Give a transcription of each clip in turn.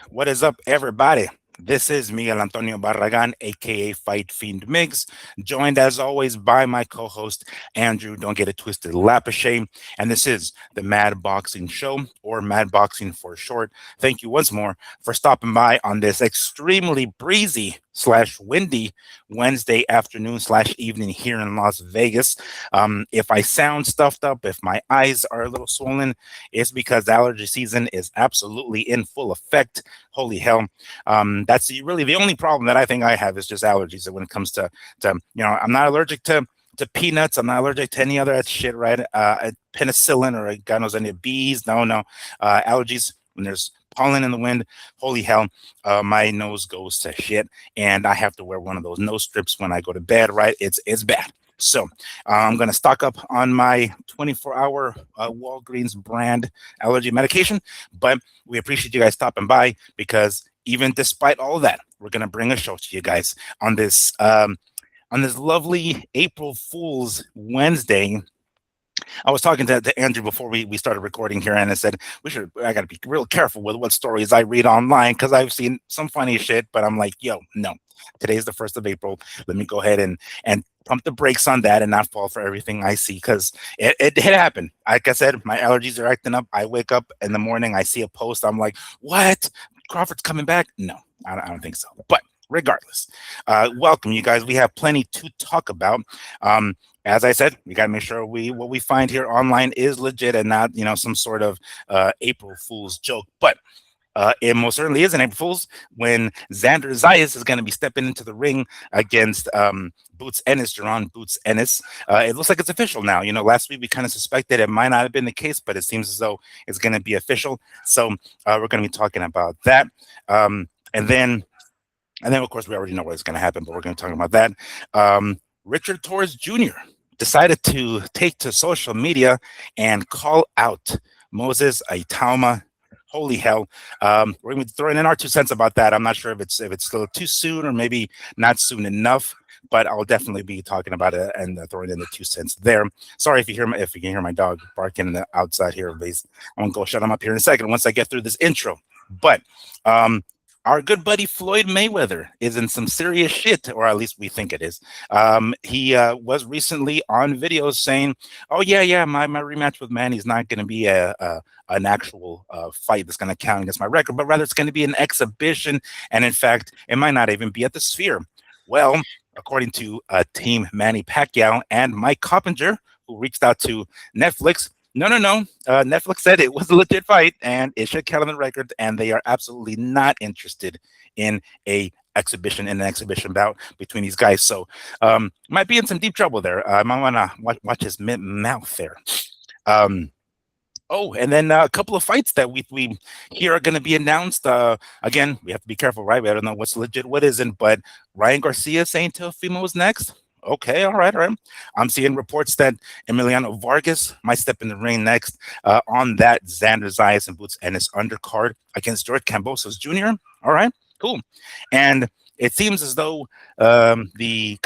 What is up, everybody? This is Miguel Antonio Barragan, aka Fight Fiend Migs, joined as always by my co host, Andrew. Don't get it twisted, Lapashe. And this is the Mad Boxing Show, or Mad Boxing for short. Thank you once more for stopping by on this extremely breezy slash windy Wednesday afternoon slash evening here in Las Vegas. If I sound stuffed up, if my eyes are a little swollen, it's because allergy season is absolutely in full effect. Holy hell. That's really the only problem that I think I have is just allergies when it comes to I'm not allergic to peanuts. I'm not allergic to any other shit, right? Penicillin or God knows any bees. No. Allergies when there's pollen in the wind. Holy hell, my nose goes to shit, and I have to wear one of those nose strips when I go to bed. Right? It's bad. So I'm going to stock up on my 24-hour Walgreens brand allergy medication. But we appreciate you guys stopping by because even despite all of that, we're going to bring a show to you guys on this lovely April Fool's Wednesday. I was talking to Andrew before we started recording here, and I said I got to be real careful with what stories I read online because I've seen some funny shit. But I'm like, yo, no, today's the 1st of April. Let me go ahead and pump the brakes on that and not fall for everything I see because it happened. Like I said, my allergies are acting up. I wake up in the morning, I see a post, I'm like, what? Crawford's coming back? No, I don't think so. But regardless, welcome, you guys. We have plenty to talk about. As I said, we got to make sure what we find here online is legit and not some sort of April Fool's joke. But it most certainly is an April Fool's when Xander Zayas is going to be stepping into the ring against Boots Ennis, Jerron Boots Ennis. It looks like it's official now. Last week we kind of suspected it might not have been the case, but it seems as though it's going to be official. So we're going to be talking about that. And then, of course, we already know what's going to happen, but we're going to talk about that. Richard Torrez Jr. decided to take to social media and call out Moses Itauma. Holy hell. We're going to be throwing in our 2 cents about that. I'm not sure if it's still too soon or maybe not soon enough, but I'll definitely be talking about it and throwing in the 2 cents there. Sorry if you can hear my dog barking outside here. I'm going to go shut him up here in a second once I get through this intro. But our good buddy Floyd Mayweather is in some serious shit, or at least we think it is. He was recently on video saying, "Oh yeah, my rematch with Manny is not going to be an actual fight that's going to count against my record, but rather it's going to be an exhibition, and in fact, it might not even be at the Sphere." Well, according to Team Manny Pacquiao and Mike Coppinger, who reached out to Netflix. No. Netflix said it was a legit fight and it should count on the record, and they are absolutely not interested in an exhibition bout between these guys. So might be in some deep trouble there. I might want to watch his mouth there. And then a couple of fights that we hear are going to be announced. Again, we have to be careful, right? We don't know what's legit, what isn't. But Ryan Garcia saying Teofimo is next. Okay, all right. I'm seeing reports that Emiliano Vargas might step in the ring next on that Xander Zayas and Boots Ennis undercard against George Kambosos Jr. All right, cool. And it seems as though the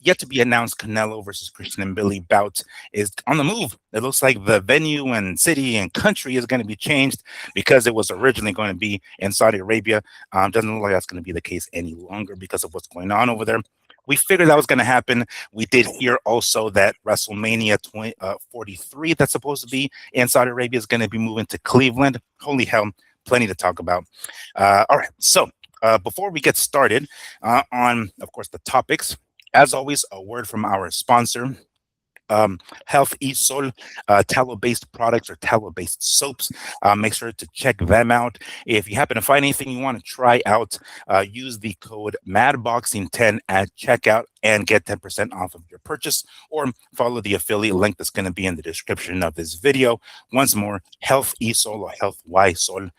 yet to be announced Canelo versus Christian and BILLI bout is on the move. It looks like the venue and city and country is going to be changed because it was originally going to be in Saudi Arabia. Doesn't look like that's going to be the case any longer because of what's going on over there. We figured that was going to happen. We did hear also that WrestleMania 43 that's supposed to be in Saudi Arabia is going to be moving to Cleveland. Holy hell, plenty to talk about. All right, so before we get started on, of course, the topics, as always, a word from our sponsor. Health Isol, tallow-based products or tallow-based soaps. Make sure to check them out. If you happen to find anything you want to try out, use the code MADBoxing10 at checkout and get 10% off of your purchase, or follow the affiliate link that's going to be in the description of this video. Once more, Health Isol or Health Y Sol.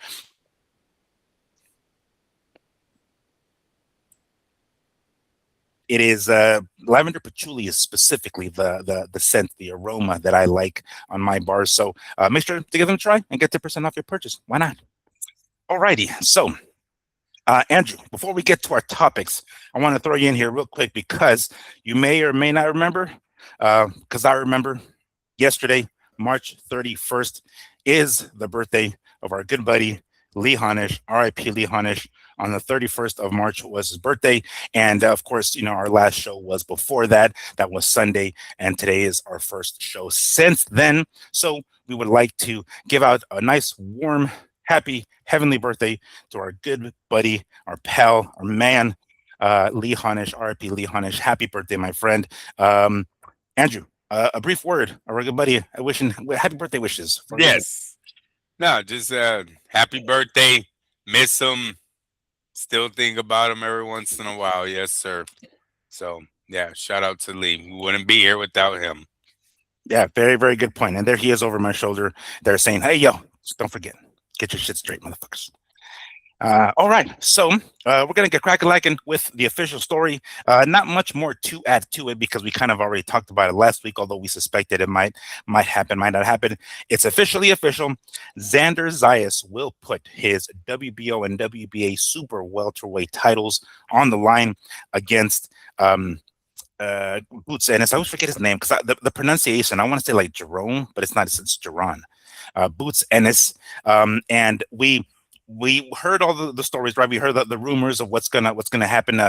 It is lavender patchouli is specifically the scent, the aroma that I like on my bars. So make sure to give them a try and get 10% off your purchase. Why not? Alrighty. So Andrew, before we get to our topics, I want to throw you in here real quick because you may or may not remember, because I remember yesterday, March 31st, is the birthday of our good buddy Lee Honish, RIP Lee Honish. On the 31st of March was his birthday. And of course, our last show was before that. That was Sunday. And today is our first show since then. So we would like to give out a nice, warm, happy, heavenly birthday to our good buddy, our pal, our man, Lee Honish, RIP Lee Honish. Happy birthday, my friend. Andrew, a brief word, our good buddy, wishing happy birthday wishes for Lee. Yes. No, just happy birthday. Miss him. Still think about him every once in a while. Yes, sir. So, yeah, shout out to Lee. We wouldn't be here without him. Yeah, very, very good point. And there he is over my shoulder. They're saying, hey, yo, just don't forget, get your shit straight, motherfuckers. All right, so we're gonna get cracking lacking with the official story. Not much more to add to it because we kind of already talked about it last week. Although we suspected it might happen, might not happen. It's officially official. Xander Zayas will put his WBO and WBA super welterweight titles on the line against Boots Ennis. I always forget his name because the pronunciation. I want to say like Jerome, but it's not. It's Jerron. Boots Ennis, and we heard all the stories, right? We heard the rumors of what's gonna happen,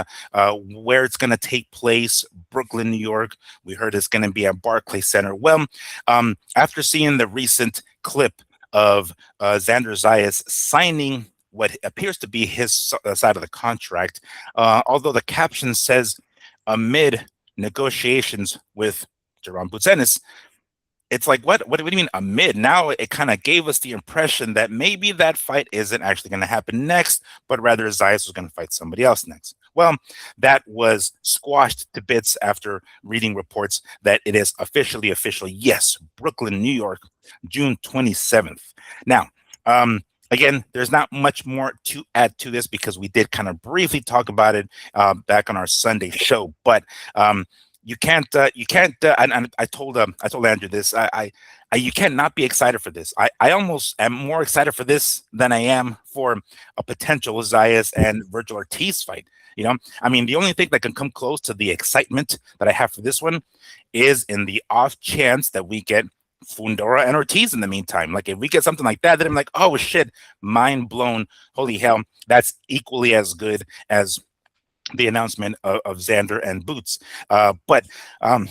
where it's gonna take place, Brooklyn, New York. We heard it's gonna be at Barclays Center. Well, after seeing the recent clip of Xander Zayas signing what appears to be his side of the contract, although the caption says amid negotiations with Jerome Butsenis, it's like, what do you mean amid? Now it kind of gave us the impression that maybe that fight isn't actually going to happen next, but rather Zayas was going to fight somebody else next. Well, that was squashed to bits after reading reports that it is officially official. Yes, Brooklyn, New York, June 27th. Now, again, there's not much more to add to this because we did kind of briefly talk about it back on our Sunday show, but and I told Andrew this. You cannot be excited for this. I almost am more excited for this than I am for a potential Zayas and Virgil Ortiz fight. I mean, the only thing that can come close to the excitement that I have for this one is in the off chance that we get Fundora and Ortiz in the meantime. Like if we get something like that, then I'm like, oh shit, mind blown. Holy hell, that's equally as good as the announcement of Xander and Boots. But I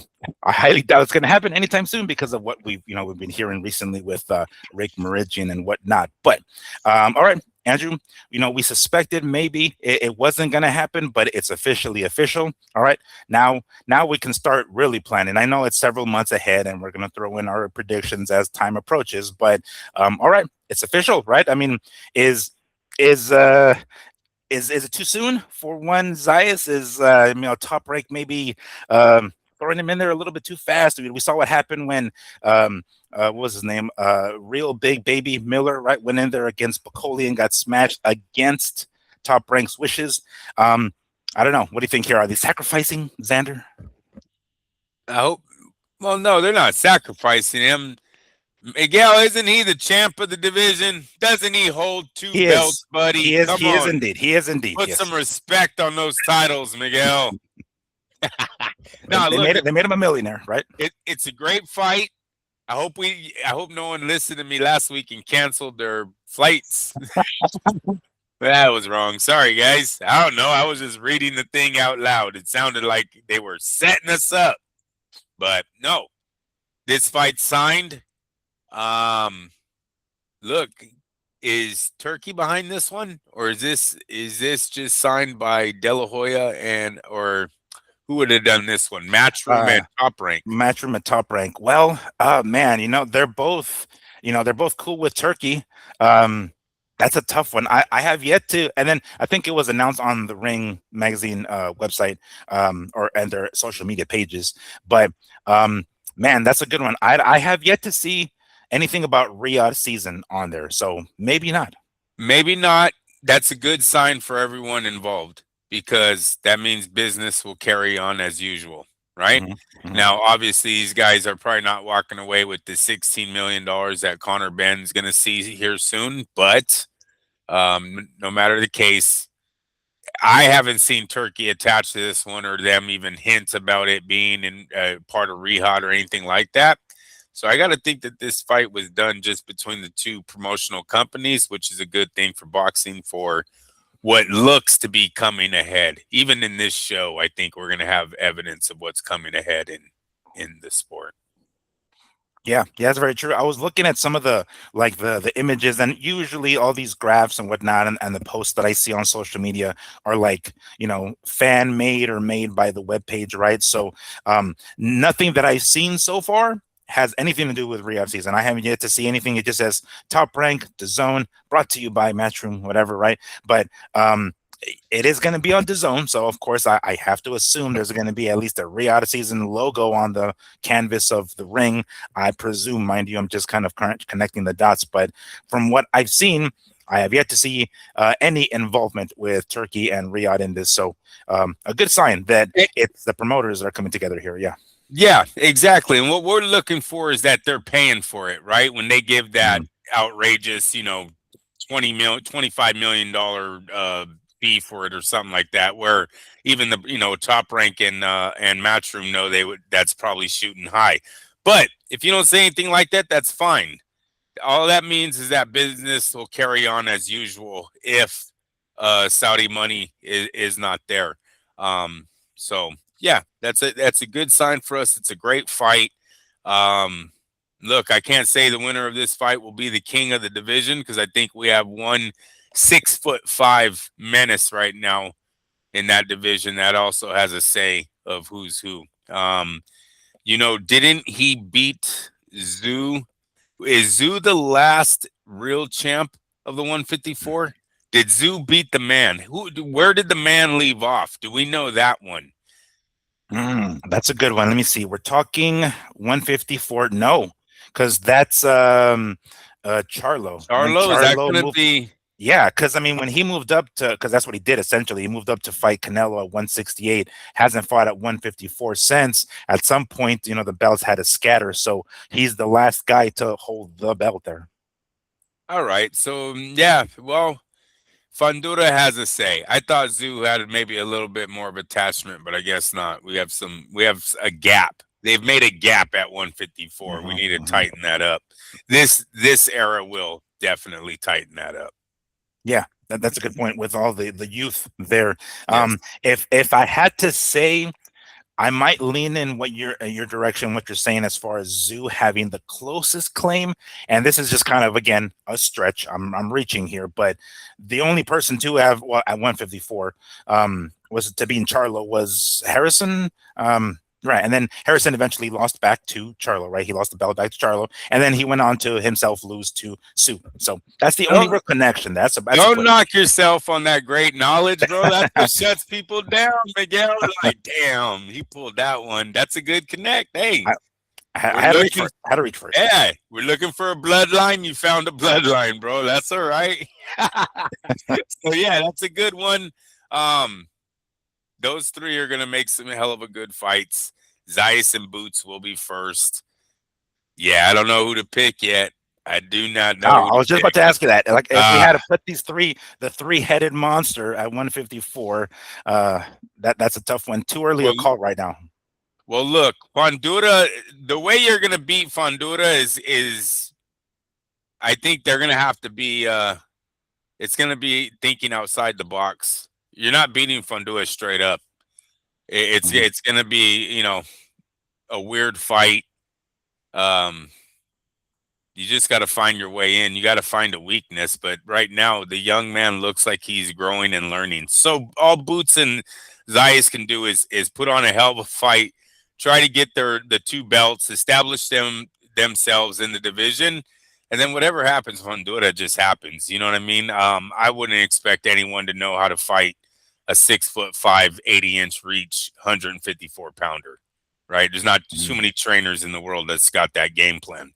highly doubt it's going to happen anytime soon because of what we've been hearing recently with Rick Meridian and whatnot. But all right, Andrew, we suspected maybe it wasn't going to happen, but it's officially official. All right, now we can start really planning. I know it's several months ahead, and we're going to throw in our predictions as time approaches. But all right, it's official, right? I mean, is is it too soon for one? Zayas is Top Rank maybe throwing him in there a little bit too fast. We saw what happened when what was his name? Real Big Baby Miller, right? Went in there against Bacoli and got smashed against Top Rank's wishes. I don't know. What do you think here? Are they sacrificing Xander? I hope. Well, no, they're not sacrificing him. Miguel, isn't he the champ of the division? Doesn't he hold two He belts, is. buddy? He is. Come He is on. indeed. He is indeed. Put Yes. some respect on those titles, Miguel. They, Now, they look, made it. They made him a millionaire, right? it's a great fight. I hope no one listened to me last week and canceled their flights. That was wrong. Sorry, guys. I don't know. I was just reading the thing out loud. It sounded like they were setting us up. But no. This fight signed. Look, is Turkey behind this one? Or is this just signed by De La Hoya or who would have done this one? Matchroom Uh, and Top Rank. Matchroom and Top Rank. Well, man, they're both cool with Turkey. That's a tough one. I have yet to, and then I think it was announced on the Ring magazine website and their social media pages. But man, that's a good one. I have yet to see anything about Riyadh season on there, so maybe not. Maybe not. That's a good sign for everyone involved because that means business will carry on as usual, right? Hmm. Hmm. Now, obviously, these guys are probably not walking away with the $16 million that Connor Ben's going to see here soon. But no matter the case, I haven't seen Turkey attached to this one or them even hint about it being in part of Riyadh or anything like that. So I got to think that this fight was done just between the two promotional companies, which is a good thing for boxing for what looks to be coming ahead. Even in this show, I think we're going to have evidence of what's coming ahead in the sport. Yeah, yeah, that's very true. I was looking at some of the like the images, and usually all these graphs and whatnot, and the posts that I see on social media are like, fan made or made by the web page, right? So nothing that I've seen so far has anything to do with Riyadh season. I haven't yet to see anything. It just says top rank, the zone, brought to you by Matchroom, whatever, right? But it is going to be on the zone, so of course I have to assume there's going to be at least a Riyadh season logo on the canvas of the ring. I presume, mind you, I'm just kind of connecting the dots, but from what I've seen, I have yet to see any involvement with Turkey and Riyadh in this. So a good sign that it's the promoters that are coming together here. Yeah. Yeah, exactly. And what we're looking for is that they're paying for it, right? When they give that outrageous, $25 million fee for it or something like that, where even the Top Rank and Matchroom know that's probably shooting high. But if you don't say anything like that, that's fine. All that means is that business will carry on as usual if Saudi money is not there. So yeah, that's a good sign for us. It's a great fight. Look, I can't say the winner of this fight will be the king of the division because I think we have one 6'5" menace right now in that division that also has a say of who's who. Didn't he beat Zoo? Is Zoo the last real champ of the 154? Did Zoo beat the man? Where did the man leave off? Do we know that one? That's a good one. Let me see. We're talking 154. No, because that's Charlo. When Charlo, is that Charlo going to moved, be? yeah, because I mean, when he moved up to, because that's what he did essentially. He moved up to fight Canelo at 168. Hasn't fought at 154 since. At some point, the belts had to scatter. So he's the last guy to hold the belt there. All right. So, yeah, well, Fundura has a say. I thought Zoo had maybe a little bit more of attachment, but I guess not. We have a gap. They've made a gap at 154. We need to tighten that up. This era will definitely tighten that up. Yeah, that's a good point with all the youth there. Yes. If I had to say, I might lean in what your direction, what you're saying as far as Zoo having the closest claim, and this is just kind of again a stretch. I'm reaching here, but the only person to have at 154 was to be in Charlo was Harrison. Right, and then Harrison eventually lost back to Charlo. Right, he lost the belt back to Charlo, and then he went on to himself lose to Sue. So that's the only real connection. Don't knock yourself on that great knowledge, bro. That's what shuts people down, Miguel. Like, damn, he pulled that one. That's a good connect. Hey, I had to reach for it. Yeah, we're looking for a bloodline. You found a bloodline, bro. That's all right. So yeah, that's a good one. Those three are gonna make some hell of a good fights. Zayas and Boots will be first. Yeah, I don't know who to pick yet. I do not know. I was just about to ask you that. Like, if we had to put the three-headed monster at 154, that's a tough one. Too early a call right now. Well, look, Fundura. The way you're gonna beat Fundura is, I think they're gonna have to be. It's gonna be thinking outside the box. You're not beating Fundura straight up. It's gonna be a weird fight. You just got to find your way in. You got to find a weakness. But right now, the young man looks like he's growing and learning. So all Boots and Zayas can do is put on a hell of a fight, try to get the two belts, establish themselves in the division, and then whatever happens, Honduras just happens. You know what I mean? I wouldn't expect anyone to know how to fight a 6'5", 80-inch reach, 154-pounder. Right? There's not too many trainers in the world that's got that game plan.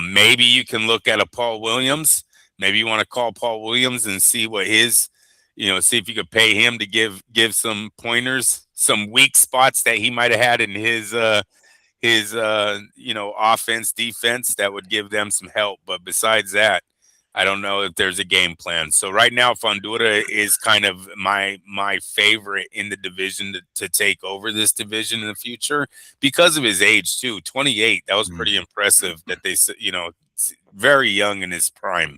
Maybe you can look at a Paul Williams. Maybe you want to call Paul Williams and see what see if you could pay him to give some pointers, some weak spots that he might have had in his offense, defense that would give them some help. But besides that, I don't know if there's a game plan. So right now, Fundura is kind of my favorite in the division to take over this division in the future because of his age too. 28. That was pretty impressive. That very young in his prime,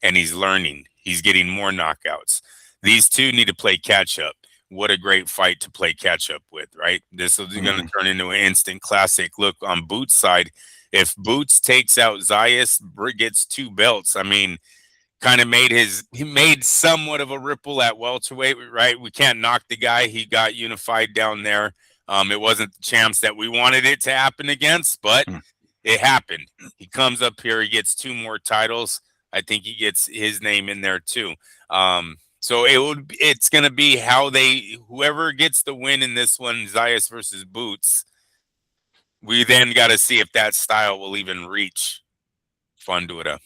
and he's learning. He's getting more knockouts. These two need to play catch up. What a great fight to play catch up with, right? This is going to turn into an instant classic. Look, on Boots' side, if Boots takes out Zayas, gets 2 belts. I mean, kind of he made somewhat of a ripple at welterweight, right? We can't knock the guy. He got unified down there. It wasn't the champs that we wanted it to happen against, but it happened. He comes up here, he gets 2 more titles. I think he gets his name in there too. So it's going to be whoever gets the win in this one, Zayas versus Boots. We then got to see if that style will even reach Fundura.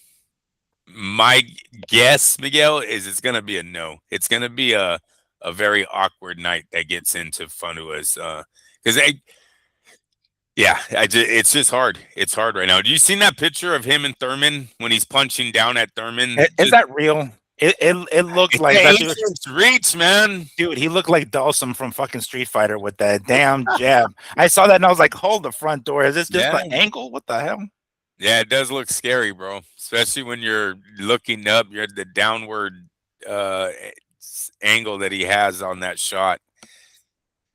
My guess, Miguel, is it's going to be a no. It's going to be a very awkward night that gets into Fundura's because it's just hard. It's hard right now. Do you seen that picture of him and Thurman when he's punching down at Thurman? Is that real? It looked like that dude. Reach, man. Dude, he looked like Dawson from fucking Street Fighter with that damn jab. I saw that and I was like, hold the front door. Is this just an angle? What the hell? Yeah, it does look scary, bro. Especially when you're looking up, you're at the downward angle that he has on that shot.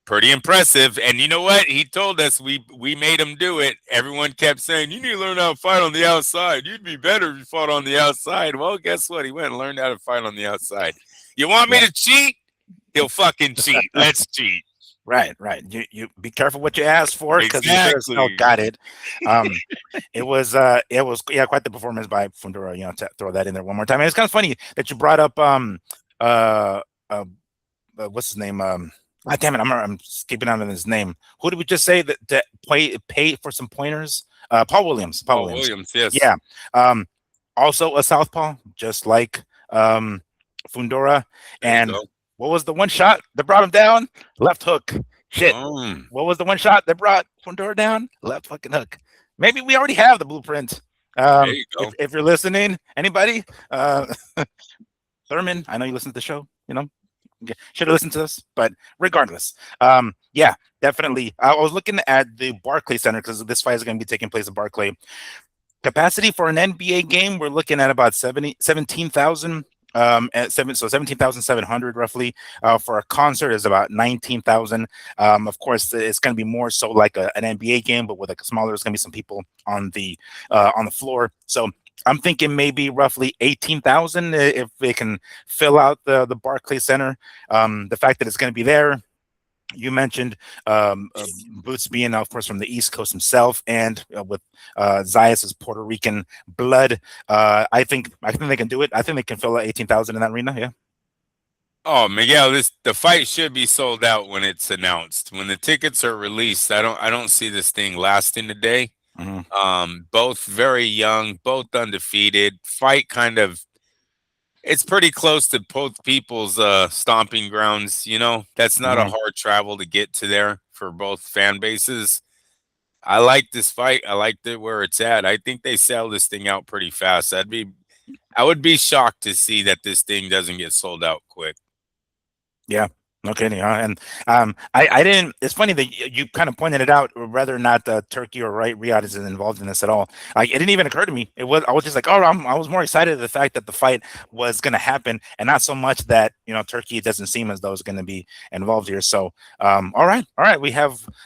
Pretty impressive. And you know what? He told us we made him do it. Everyone kept saying, you need to learn how to fight on the outside. You'd be better if you fought on the outside. Well, guess what? He went and learned how to fight on the outside. You want me to cheat? He'll fucking cheat. Let's cheat. Right. You be careful what you ask for because you sure got it. It was quite the performance by Fundura. You know, to throw that in there one more time. And it's kind of funny that you brought up what's his name? Damn it, I'm skipping out on his name. Who did we just say that pay for some pointers? Paul Williams. Paul Williams, yes. Yeah. Also a southpaw, just like Fundura. And what was the one shot that brought him down? Left hook. Shit. What was the one shot that brought Fundura down? Left fucking hook. Maybe we already have the blueprint. There you go. If you're listening, anybody, Thurman, I know you listen to the show, you know. Should have listened to this, but regardless, yeah, definitely. I was looking at the Barclays Center because this fight is going to be taking place at Barclay. Capacity for an NBA game, we're looking at about 17,000. At 17,700 roughly. For a concert is about 19,000. Of course, it's going to be more so like an NBA game, but with like a smaller. There's going to be some people on the floor. So I'm thinking maybe roughly 18,000 if they can fill out the Barclays Center. The fact that it's going to be there. You mentioned Boots being, of course, from the East Coast himself, and with Zayas' Puerto Rican blood. I think they can do it. I think they can fill out 18,000 in that arena. Yeah. Oh, Miguel, the fight should be sold out when it's announced. When the tickets are released, I don't see this thing lasting a day. Both very young, both undefeated. Fight it's pretty close to both people's stomping grounds. You know, that's not a hard travel to get to there for both fan bases. I like this fight. I like where it's at. I think they sell this thing out pretty fast. I would be shocked to see that this thing doesn't get sold out quick. Yeah. Okay, yeah, and I didn't. It's funny that you kind of pointed it out. Whether or not Turkey or Riyadh isn't involved in this at all, like it didn't even occur to me. I was just like, oh, I was more excited at the fact that the fight was going to happen, and not so much that Turkey doesn't seem as though it's going to be involved here. So, all right,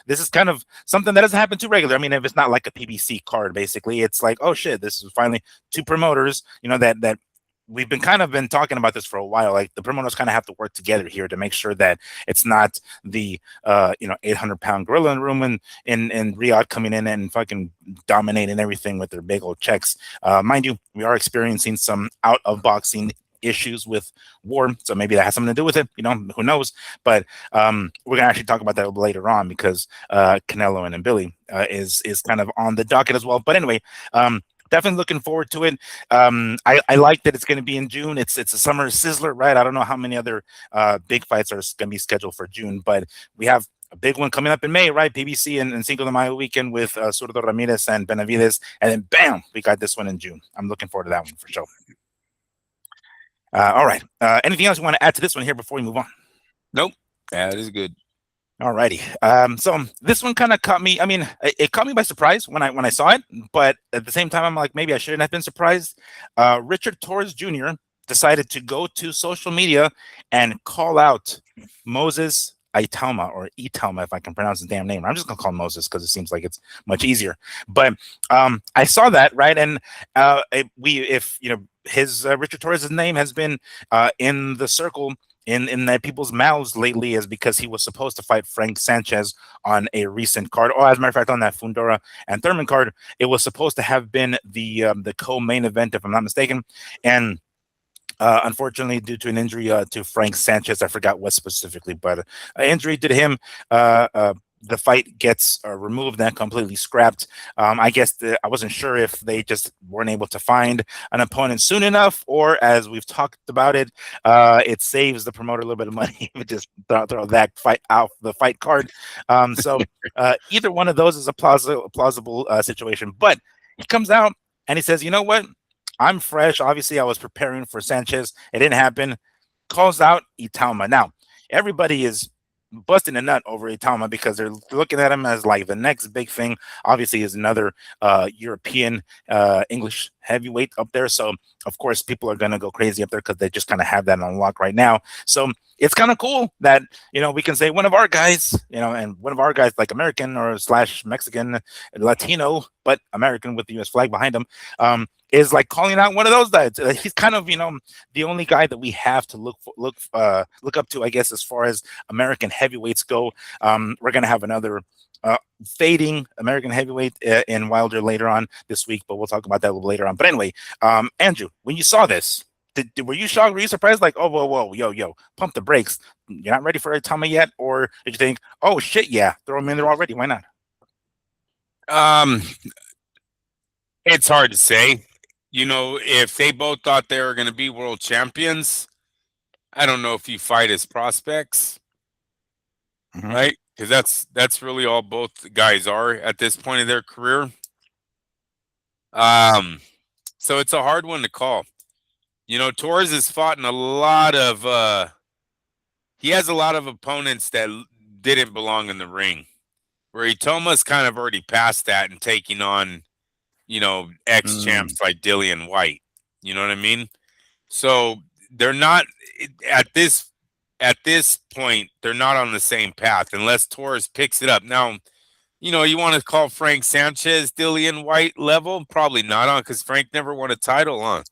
this is kind of something that doesn't happen too regular. I mean, if it's not like a PBC card, basically, it's like, oh shit, this is finally 2 promoters, that. We've been talking about this for a while. Like the promoters kind of have to work together here to make sure that it's not the 800-pound gorilla in the room in Riyadh coming in and fucking dominating everything with their big old checks. Mind you, we are experiencing some out of boxing issues with war, so maybe that has something to do with it. Who knows? But we're gonna actually talk about that later on because Canelo and BILLI is kind of on the docket as well. But anyway. Definitely looking forward to it. I like that it's going to be in June. It's a summer sizzler, right? I don't know how many other big fights are going to be scheduled for June, but we have a big one coming up in May, right? PBC and Cinco de Mayo weekend with Zurdo Ramirez and Benavides, and then bam, we got this one in June. I'm looking forward to that one for sure. All right. Anything else you want to add to this one here before we move on? Nope. That is good. Alrighty. So this one kind of caught me. I mean, it caught me by surprise when I saw it, but at the same time, I'm like, maybe I shouldn't have been surprised. Richard Torrez Jr. decided to go to social media and call out Moses Itauma, or Itauma, if I can pronounce his damn name. I'm just gonna call him Moses because it seems like it's much easier. But I saw that, right, and if you know, his Richard Torres' name has been in the circle in that people's mouths lately, is because he was supposed to fight Frank Sanchez on a recent card. Oh, as a matter of fact, on that Fundora and Thurman card, it was supposed to have been the co-main event, if I'm not mistaken, and unfortunately, due to an injury to Frank Sanchez, I forgot what specifically, but an injury to him, the fight gets removed and completely scrapped. I guess I wasn't sure if they just weren't able to find an opponent soon enough, or as we've talked about it, it saves the promoter a little bit of money if it just throw that fight out the fight card. So either one of those is a plausible situation. But he comes out and he says, you know what? I'm fresh. Obviously, I was preparing for Sanchez. It didn't happen. Calls out Itauma. Now, everybody is busting a nut over Itauma because they're looking at him as like the next big thing. Obviously, is another European English heavyweight up there. So, of course, people are going to go crazy up there because they just kind of have that on lock right now. So it's kind of cool that, you know, we can say one of our guys, you know, and one of our guys, like American or slash Mexican, Latino, but American with the U.S. flag behind him, is like calling out one of those guys. He's kind of, you know, the only guy that we have to look up to, I guess, as far as American heavyweights go. We're gonna have another fading American heavyweight in Wilder later on this week, but we'll talk about that a little later on. But anyway, Andrew, when you saw this, were you shocked? Were you surprised? Like, oh, whoa, yo, pump the brakes. You're not ready for Itauma yet? Or did you think, oh shit, yeah, throw him in there already? Why not? It's hard to say. You know, if they both thought they were going to be world champions, I don't know if you fight as prospects, right? Because that's really all both guys are at this point of their career. So it's a hard one to call. You know, Torres has fought in a lot of he has a lot of opponents that didn't belong in the ring, where Itauma's kind of already past that and taking on, you know, ex-champs like Dillian White. You know what I mean? So they're not at this point, they're not on the same path unless Torres picks it up. Now, you know, you want to call Frank Sanchez Dillian White level? Probably not on, because Frank never won a title on.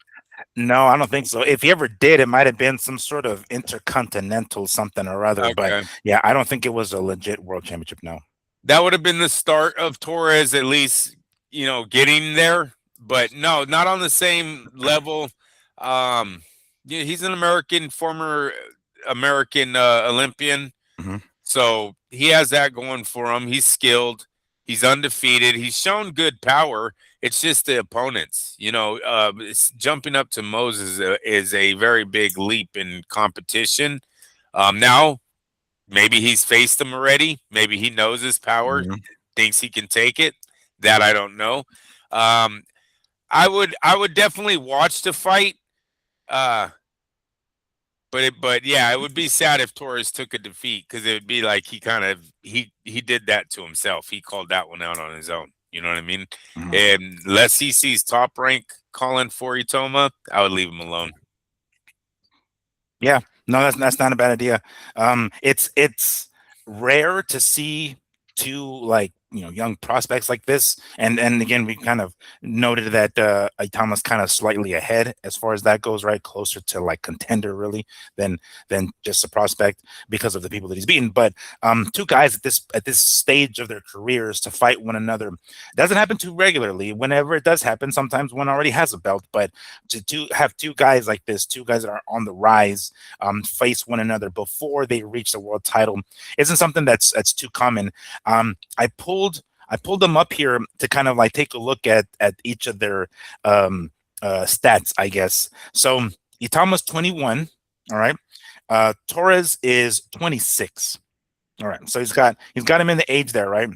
No, I don't think so. If he ever did, it might have been some sort of intercontinental something or other. Okay. But yeah, I don't think it was a legit world championship. No. That would have been the start of Torres, at least, you know, getting there. But no, not on the same level. Yeah, he's an former American Olympian. So he has that going for him. He's skilled. He's undefeated. He's shown good power. It's just the opponents. You know, jumping up to Moses is a very big leap in competition. Now, maybe he's faced him already. Maybe he knows his power, thinks he can take it. That I don't know. I would definitely watch the fight. But yeah, it would be sad if Torres took a defeat, because it would be like he did that to himself. He called that one out on his own. You know what I mean? And unless he sees Top Rank calling for Itauma, I would leave him alone. Yeah, no, that's not a bad idea. It's rare to see two, like, you know, young prospects like this, and again, we kind of noted that Itama's kind of slightly ahead as far as that goes, right, closer to like contender really than just a prospect because of the people that he's beaten. But two guys at this stage of their careers to fight one another doesn't happen too regularly. Whenever it does happen, sometimes one already has a belt, but to have two guys like this, two guys that are on the rise, face one another before they reach the world title isn't something that's too common. I pulled them up here to kind of like take a look at each of their stats, I guess. So Itama's 21, all right. Torres is 26. All right. So he's got him in the age there, right?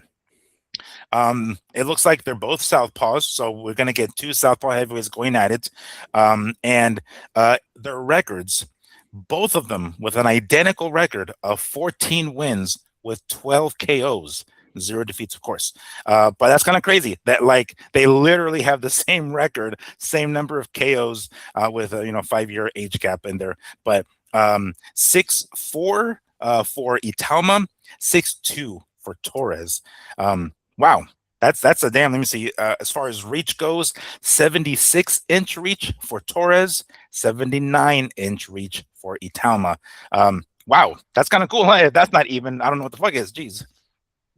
It looks like they're both southpaws, so we're going to get two southpaw heavyweights going at it. And their records, both of them with an identical record of 14 wins with 12 KOs. Zero defeats, of course. But that's kind of crazy that like they literally have the same record, same number of KOs with a 5-year age gap in there. But 6'4" for Itauma, 6'2" for Torrez. Wow. That's a damn. Let me see. As far as reach goes, 76-inch reach for Torrez, 79-inch reach for Itauma. Wow, that's kind of cool. Huh? That's not even. I don't know what the fuck is. Jeez.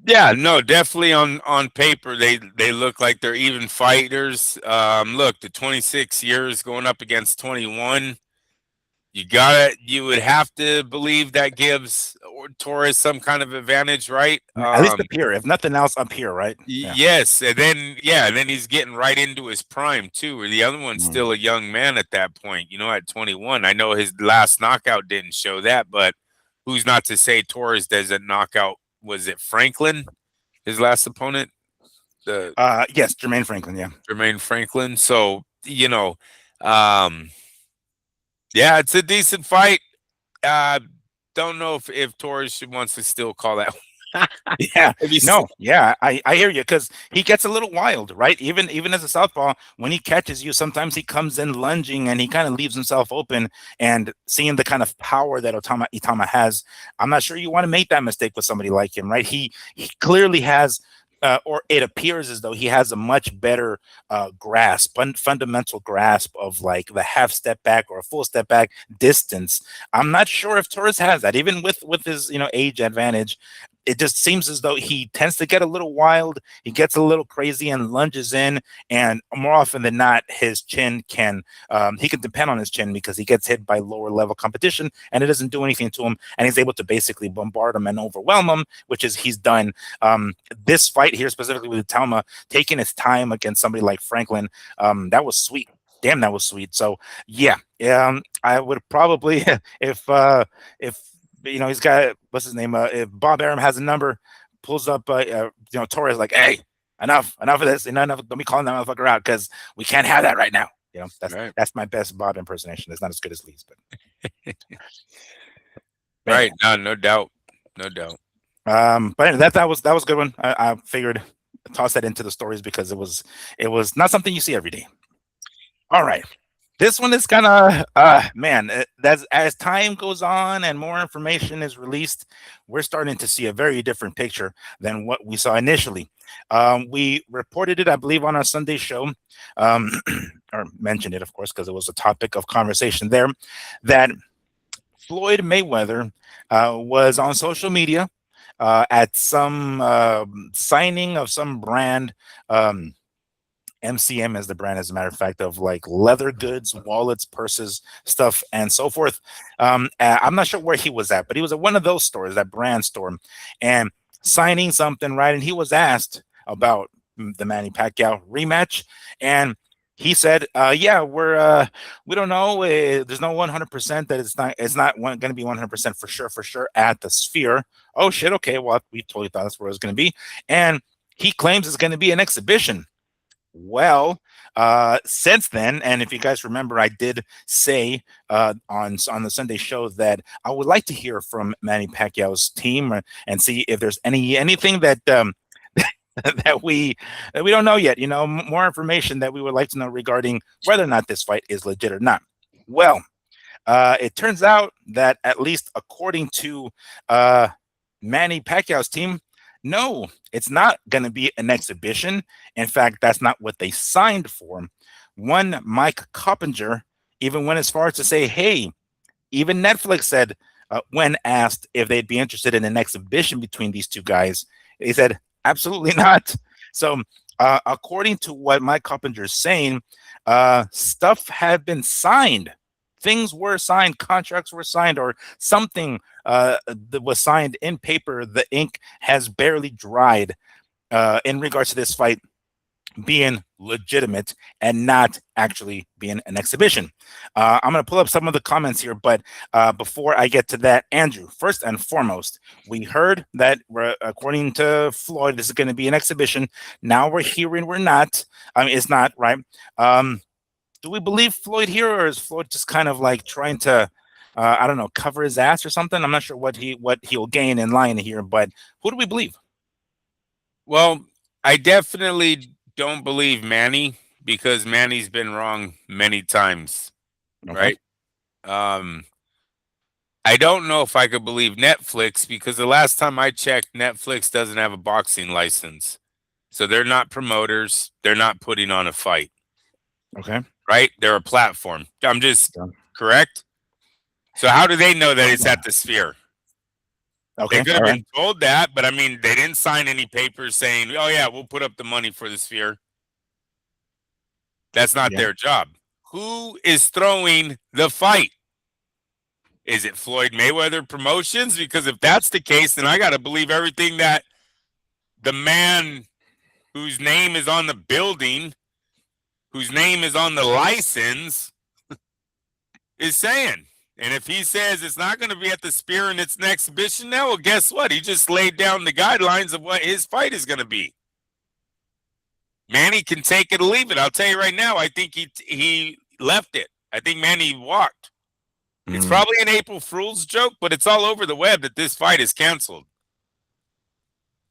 Yeah, no, definitely on paper they look like they're even fighters. Look, the 26 years going up against 21. You would have to believe that gives Torres some kind of advantage, right? At least up here, if nothing else, up here, right? Yeah. Yes, and then he's getting right into his prime too. Where the other one's still a young man at that point, at 21. I know his last knockout didn't show that, but who's not to say Torres doesn't knock out? Was it Franklin, his last opponent? Yes, Jermaine Franklin. Yeah, Jermaine Franklin. So yeah, it's a decent fight. Don't know if Torres wants to still call that. Yeah, no, yeah, I hear you because he gets a little wild, right? Even as a southpaw, when he catches you, sometimes he comes in lunging and he kind of leaves himself open. And seeing the kind of power that Itauma has, I'm not sure you want to make that mistake with somebody like him, right? He clearly has. Or it appears as though he has a much better fundamental grasp of like the half step back or a full step back distance. I'm not sure if Torres has that, even with his age advantage. It just seems as though he tends to get a little wild. He gets a little crazy and lunges in, and more often than not, his chin he can depend on his chin because he gets hit by lower level competition, and it doesn't do anything to him, and he's able to basically bombard him and overwhelm him, which is he's done. This fight here specifically with Itauma, taking his time against somebody like Franklin, that was sweet. Damn, that was sweet. So yeah, I would probably if he's got what's his name? If Bob Arum has a number, pulls up, Torres like, hey, enough of this, enough. Don't be calling that motherfucker out because we can't have that right now. That's my best Bob impersonation. It's not as good as Lee's, but right, no doubt. But anyway, that was a good one. I figured toss that into the stories because it was not something you see every day. All right. This one is kind of, man, that's as time goes on and more information is released, we're starting to see a very different picture than what we saw initially. We reported it, I believe, on our Sunday show, or mentioned it, of course, because it was a topic of conversation there, that Floyd Mayweather was on social media at some signing of some brand. MCM is the brand, as a matter of fact, of like leather goods, wallets, purses, stuff, and so forth. I'm not sure where he was at, but he was at one of those stores, that brand store, and signing something, right? And he was asked about the Manny Pacquiao rematch, and he said, "Yeah, we don't know. There's no 100% that it's not going to be 100% for sure at the Sphere." Oh shit! Okay, well we totally thought that's where it was going to be, and he claims it's going to be an exhibition. Well, since then, and if you guys remember, I did say on the Sunday show that I would like to hear from Manny Pacquiao's team and see if there's anything that that we don't know yet. More information that we would like to know regarding whether or not this fight is legit or not. Well, it turns out that at least according to Manny Pacquiao's team, no, it's not going to be an exhibition. In fact, that's not what they signed for. One Mike Coppinger even went as far as to say, hey, even Netflix said when asked if they'd be interested in an exhibition between these two guys, they said, absolutely not. So according to what Mike Coppinger is saying, stuff had been signed. Things were signed, contracts were signed, or something that was signed in paper. The ink has barely dried in regards to this fight being legitimate and not actually being an exhibition. I'm going to pull up some of the comments here, but before I get to that, Andrew, first and foremost, we heard that according to Floyd, this is going to be an exhibition. Now we're hearing we're not. I mean, it's not, right? Do we believe Floyd here, or is Floyd just kind of like trying to, I don't know, cover his ass or something? I'm not sure what he'll gain in lying here, but who do we believe? Well, I definitely don't believe Manny because Manny's been wrong many times, Okay. right? I don't know if I could believe Netflix because the last time I checked, Netflix doesn't have a boxing license. So they're not promoters. They're not putting on a fight. Okay. Right? They're a platform. I'm just Yeah. correct. So how do they know that it's at the Sphere? Okay. They could have All been told that, but I mean, they didn't sign any papers saying, "Oh yeah, we'll put up the money for the Sphere." That's not Yeah. their job. Who is throwing the fight? Is it Floyd Mayweather Promotions? Because if that's the case, then I got to believe everything that the man whose name is on the building, whose name is on the license, is saying. And if he says it's not going to be at the Sphere and it's an exhibition now, well, guess what? He just laid down the guidelines of what his fight is going to be. Manny can take it or leave it. I'll tell you right now, I think he left it. I think Manny walked. It's probably an April Fool's joke, but it's all over the web that this fight is canceled.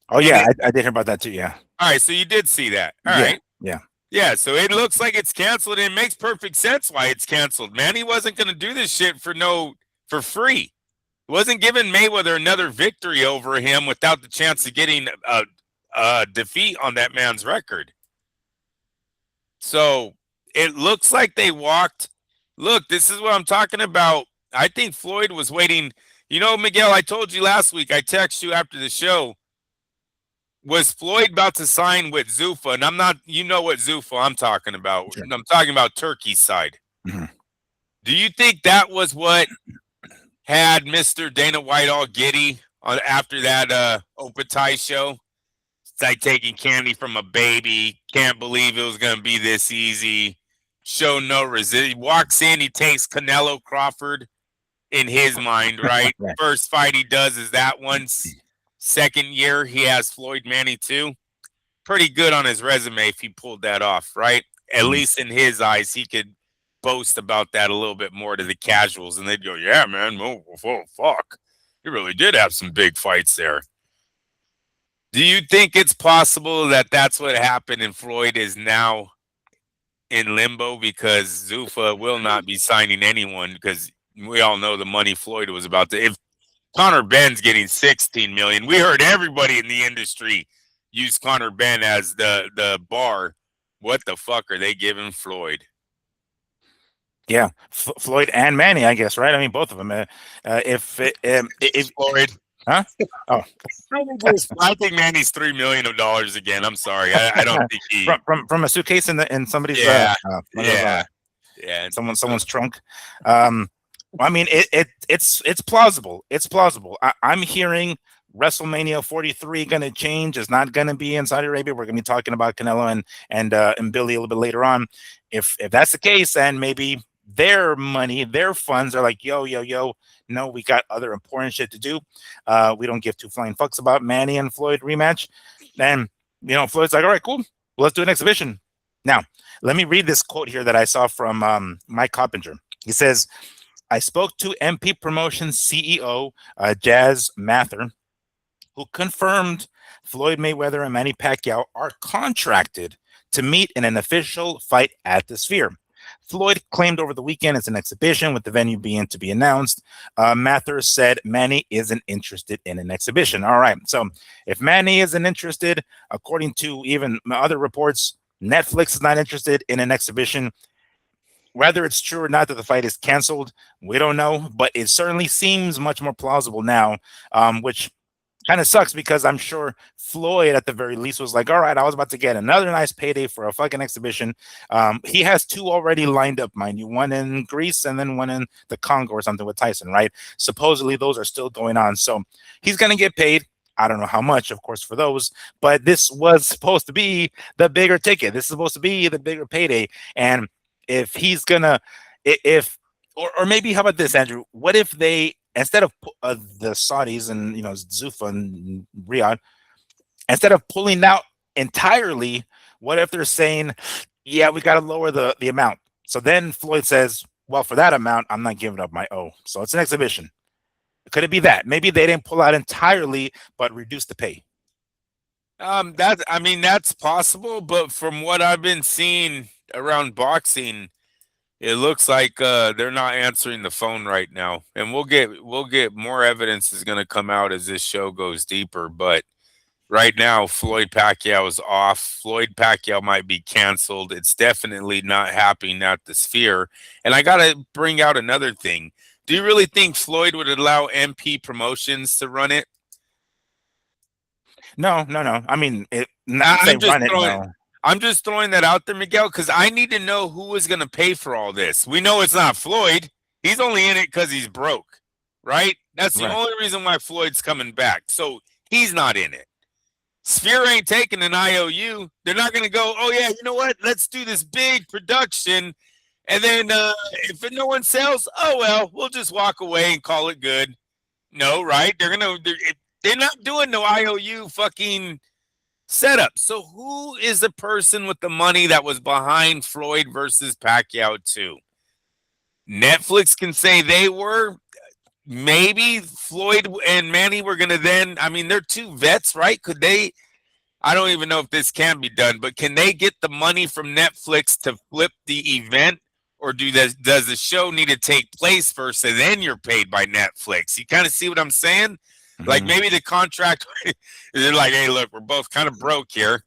Oh, yeah, I did hear about that too, yeah. All right, so you did see that. All right. Yeah. Yeah, so it looks like it's canceled, and it makes perfect sense why it's canceled. Manny wasn't going to do this shit for free. He wasn't giving Mayweather another victory over him without the chance of getting a defeat on that man's record. So it looks like they walked. Look, this is what I'm talking about. I think Floyd was waiting. You know, Miguel, I told you last week, I texted you after the show. Was Floyd about to sign with Zuffa? And I'm not, you know what Zuffa I'm talking about. Sure. I'm talking about Turkey's side. Mm-hmm. Do you think that was what had Mr. Dana White all giddy after that open tie show? It's like taking candy from a baby. Can't believe it was going to be this easy. Show no resistance. He walks in, he takes Canelo Crawford in his mind, right? Right. First fight he does is that one. Second year, he has Floyd Manny too. Pretty good on his resume if he pulled that off, right? At least in his eyes, he could boast about that a little bit more to the casuals, and they'd go, "Yeah, man, oh fuck, he really did have some big fights there." Do you think it's possible that that's what happened and Floyd is now in limbo because Zuffa will not be signing anyone because we all know the money Floyd was about to. If Conor Benn's getting 16 million, we heard everybody in the industry use Conor Benn as the bar. What the fuck are they giving Floyd? Yeah, Floyd and Manny, I guess, right? I mean, both of them. If Floyd, huh? Oh, I think Manny's $3 million again. I'm sorry, I don't think he from a suitcase in somebody's yeah. someone's trunk. I mean, it's plausible. It's plausible. I'm hearing WrestleMania 43 going to change. It's not going to be in Saudi Arabia. We're going to be talking about Canelo and BILLI a little bit later on. If that's the case, and maybe their money, their funds are like, yo, no, we got other important shit to do. We don't give two flying fucks about Manny and Floyd rematch. Then, Floyd's like, all right, cool. Well, let's do an exhibition. Now, let me read this quote here that I saw from Mike Coppinger. He says, I spoke to MP Promotions CEO, Jazz Mather, who confirmed Floyd Mayweather and Manny Pacquiao are contracted to meet in an official fight at the Sphere. Floyd claimed over the weekend it's an exhibition with the venue being to be announced. Mather said Manny isn't interested in an exhibition. All right. So if Manny isn't interested, according to even other reports, Netflix is not interested in an exhibition. Whether it's true or not that the fight is canceled, we don't know, but it certainly seems much more plausible now, which kind of sucks because I'm sure Floyd at the very least was like, all right, I was about to get another nice payday for a fucking exhibition. He has two already lined up, mind you, one in Greece and then one in the Congo or something with Tyson, right? Supposedly those are still going on. So he's going to get paid. I don't know how much, of course, for those, but this was supposed to be the bigger ticket. This is supposed to be the bigger payday. And if he's gonna, if, or maybe how about this, Andrew? What if they, instead of the Saudis and Zufa and Riyadh, instead of pulling out entirely, what if they're saying, yeah, we got to lower the amount? So then Floyd says, well, for that amount, I'm not giving up my O. So it's an exhibition. Could it be that maybe they didn't pull out entirely, but reduce the pay? That's possible, but from what I've been seeing around boxing, it looks like they're not answering the phone right now, and we'll get more evidence is going to come out as this show goes deeper. But right now, Floyd Pacquiao is off. Floyd Pacquiao might be canceled. It's definitely not happening at the Sphere. And I got to bring out another thing. Do you really think Floyd would allow MP Promotions to run it? No. I mean, not say run it. No. I'm just throwing that out there, Miguel, because I need to know who is going to pay for all this. We know it's not Floyd. He's only in it because he's broke, right? That's the only reason why Floyd's coming back. So he's not in it. Sphere ain't taking an IOU. They're not going to go, oh, yeah, you know what? Let's do this big production. And then if no one sells, oh, well, we'll just walk away and call it good. No, right? They're not doing no IOU fucking setup. So who is the person with the money that was behind Floyd versus Pacquiao 2? Netflix can say they were. Maybe Floyd and Manny were going to then, they're two vets, right? Could they, I don't even know if this can be done, but can they get the money from Netflix to flip the event? Or does the show need to take place first and then you're paid by Netflix? You kind of see what I'm saying? Mm-hmm. Like maybe the contract, they're like, hey, look, we're both kind of broke here.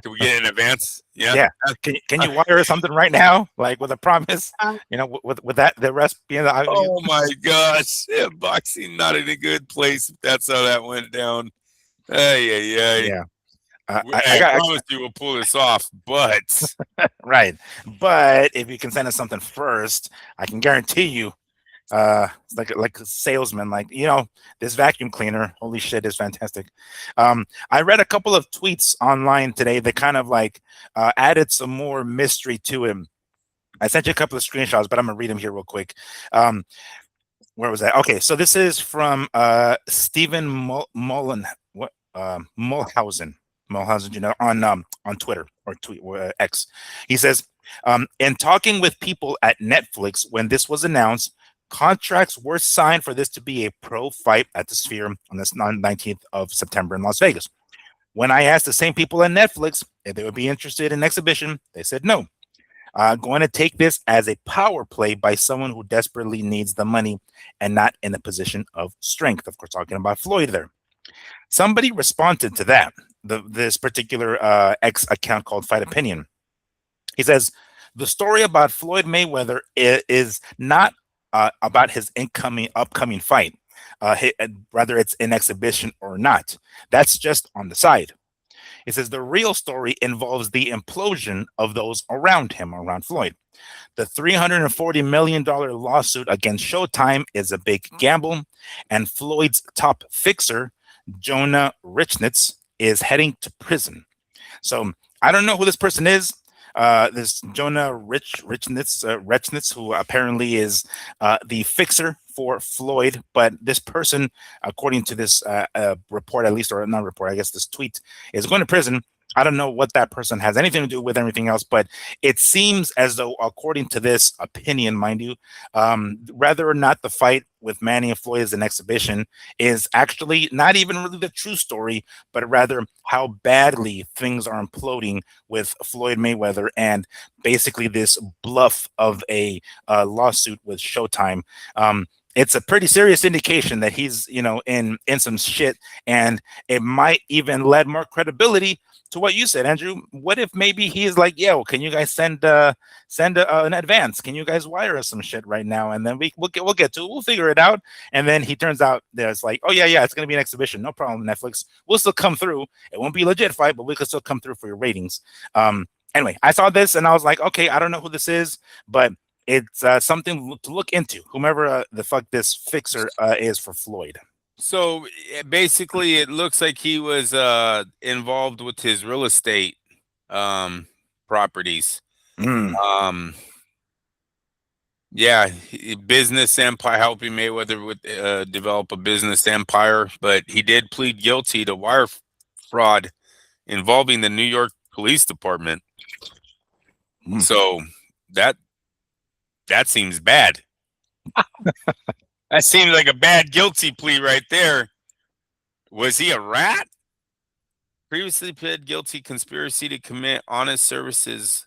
Can we get in advance? Yeah. Can you wire something right now, like with a promise? With that the rest being the. Oh my gosh, yeah, boxing not in a good place. If that's how that went down. Yeah. I promise you we'll pull this off, but right. But if you can send us something first, I can guarantee you. Like a salesman, this vacuum cleaner, holy shit, is fantastic. I read a couple of tweets online today that kind of added some more mystery to him. I sent you a couple of screenshots, but I'm gonna read them here real quick. Where was that? Okay, so this is from Stephen Mullen, Mulhausen, on Twitter or X. He says, in talking with people at Netflix when this was announced, contracts were signed for this to be a pro fight at the Sphere on this 19th of September in Las Vegas. When I asked the same people at Netflix if they would be interested in exhibition, they said no. Going to take this as a power play by someone who desperately needs the money and not in a position of strength. Of course, talking about Floyd there. Somebody responded to that, this particular X account called Fight Opinion. He says, the story about Floyd Mayweather is not about his upcoming fight, whether it's an exhibition or not. That's just on the side. It says the real story involves the implosion of those around him, around Floyd. The $340 million lawsuit against Showtime is a big gamble, and Floyd's top fixer, Jonah Richnitz, is heading to prison. So I don't know who this person is. This Jonah Richnitz, who apparently is the fixer for Floyd, but this person, according to this report, at least, or not report, I guess this tweet, is going to prison. I don't know what that person has anything to do with everything else, but it seems as though, according to this opinion, mind you, whether or not the fight with Manny and Floyd is an exhibition is actually not even really the true story, but rather how badly things are imploding with Floyd Mayweather and basically this bluff of a lawsuit with Showtime. It's a pretty serious indication that he's, in some shit, and it might even lend more credibility to what you said, Andrew. What if maybe he's like, yo, can you guys send an advance? Can you guys wire us some shit right now? And then we'll figure it out. And then he turns out there's like, oh yeah, it's gonna be an exhibition, no problem, Netflix. We'll still come through. It won't be a legit fight, but we could still come through for your ratings. Anyway, I saw this and I was like, okay, I don't know who this is, but it's something to look into. Whomever the fuck this fixer is for Floyd. So basically, it looks like he was involved with his real estate properties. Mm. Um, yeah, business empire, helping Mayweather with develop a business empire, but he did plead guilty to wire fraud involving the New York Police Department. Mm. So that that seems bad. That seems like a bad guilty plea right there. Was he a rat? Previously pled guilty conspiracy to commit honest services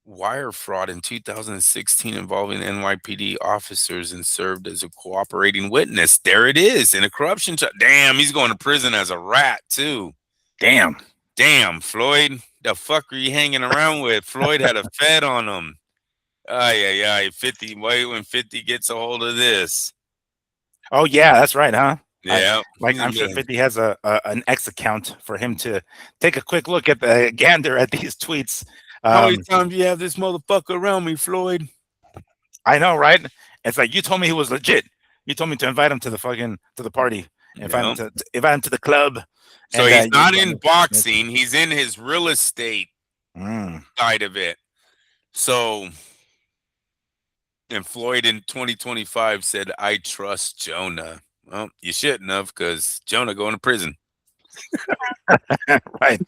wire fraud in 2016 involving NYPD officers and served as a cooperating witness. There it is in a corruption charge. Damn, he's going to prison as a rat too. Damn. Damn, Floyd, the fuck are you hanging around with? Floyd had a Fed on him. Yeah, 50. Wait when 50 gets a hold of this. Oh yeah, that's right, huh? Yeah, I'm sure 50 has an X account for him to take a quick look at the gander at these tweets. How many times you have this motherfucker around me, Floyd? I know, right? It's like you told me he was legit. You told me to invite him to the party, invite him to the club. So he's not in boxing; he's in his real estate side of it. So, and Floyd in 2025 said, "I trust Jonah." Well, you shouldn't have, because Jonah going to prison. Right.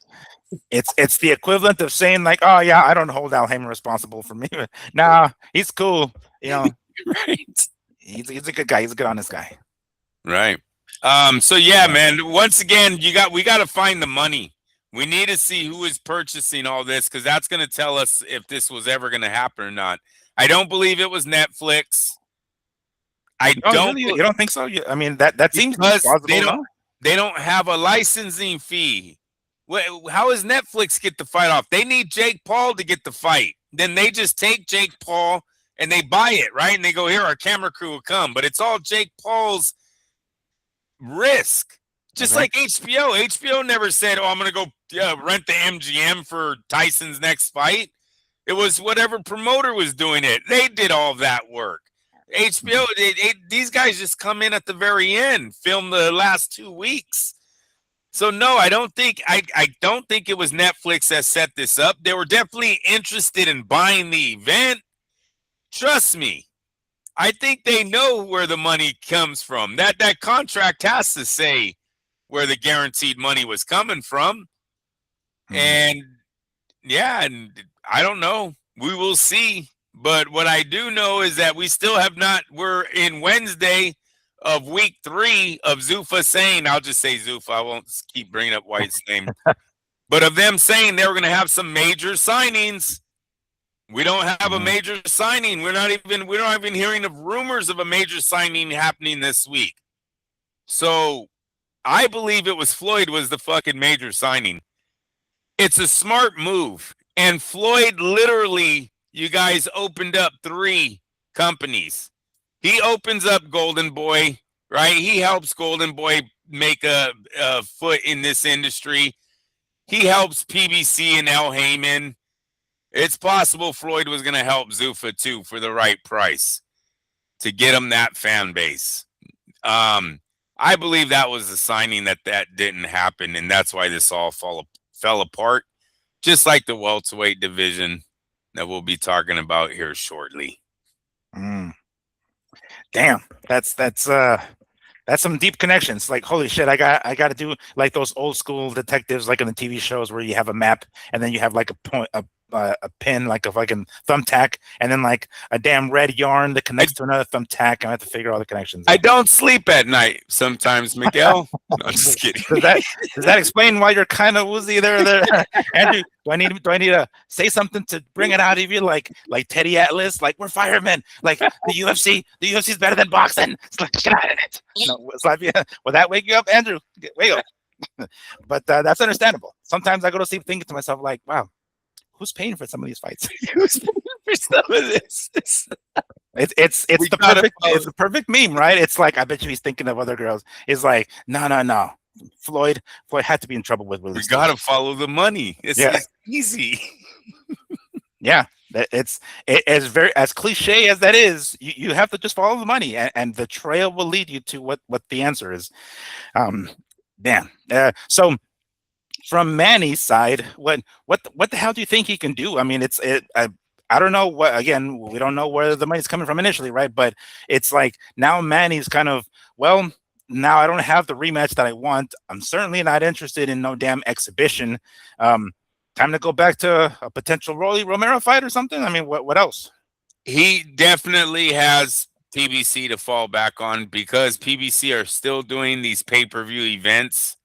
It's the equivalent of saying like, oh yeah, I don't hold Al Heyman responsible for me. Nah, he's cool. You know, Right. he's a good guy. He's a good honest guy. Right. So yeah, man, once again, we got to find the money. We need to see who is purchasing all this, because that's going to tell us if this was ever going to happen or not. I don't believe it was Netflix. I don't. Really? You don't think so? I mean, that seems plausible. They don't have a licensing fee. How does Netflix get the fight off? They need Jake Paul to get the fight. Then they just take Jake Paul and they buy it, right? And they go, here, our camera crew will come. But it's all Jake Paul's risk. Just like HBO. HBO never said, oh, I'm going to go rent the MGM for Tyson's next fight. It was whatever promoter was doing it. They did all that work. HBO, these guys just come in at the very end, film the last 2 weeks. So no, I don't think it was Netflix that set this up. They were definitely interested in buying the event. Trust me. I think they know where the money comes from. That contract has to say where the guaranteed money was coming from. And yeah, and I don't know. We will see. But what I do know is that we still have not, we're in Wednesday of week 3 of Zuffa saying, I'll just say Zuffa, I won't keep bringing up White's name, but of them saying they were going to have some major signings. We don't have a major signing. We're not even hearing of rumors of a major signing happening this week. So I believe it was Floyd was the fucking major signing. It's a smart move. And Floyd literally, you guys, opened up 3 companies. He opens up Golden Boy, right? He helps Golden Boy make a foot in this industry. He helps PBC and Al Heyman. It's possible Floyd was going to help Zuffa too for the right price to get him that fan base. I believe that was the signing that didn't happen, and that's why this all fell apart, just like the welterweight division that we'll be talking about here shortly. Damn, that's some deep connections. Like, holy shit, I got to do like those old school detectives, like in the TV shows where you have a map and then you have like a pin, like a fucking thumbtack, and then like a damn red yarn that connects to another thumbtack, and I have to figure all the connections out. I don't sleep at night sometimes, Miguel. No, I'm just kidding. Does that explain why you're kind of woozy there? Andrew, do I need to say something to bring it out of you, like Teddy Atlas, like we're firemen, like the UFC is better than boxing. It's like, get out of it. No, it's like, yeah. Will that wake you up, Andrew? Wake up. But that's understandable. Sometimes I go to sleep thinking to myself, like, wow, who's paying for some of these fights? Who's paying for some of this? It's the perfect meme, right? It's like, I bet you he's thinking of other girls. It's like, no. Floyd had to be in trouble with Willie. We got to follow the money. It's easy. Yeah. As very as cliche as that is. You have to just follow the money, and the trail will lead you to what the answer is. Um, damn. So from Manny's side, what the hell do you think he can do? I mean, I don't know what. Again, we don't know where the money's coming from initially, right? But it's like now Manny's kind of, well, now I don't have the rematch that I want. I'm certainly not interested in no damn exhibition. Um, Time to go back to a potential Rolly Romero fight or something. I mean, what else? He definitely has PBC to fall back on because PBC are still doing these pay-per-view events.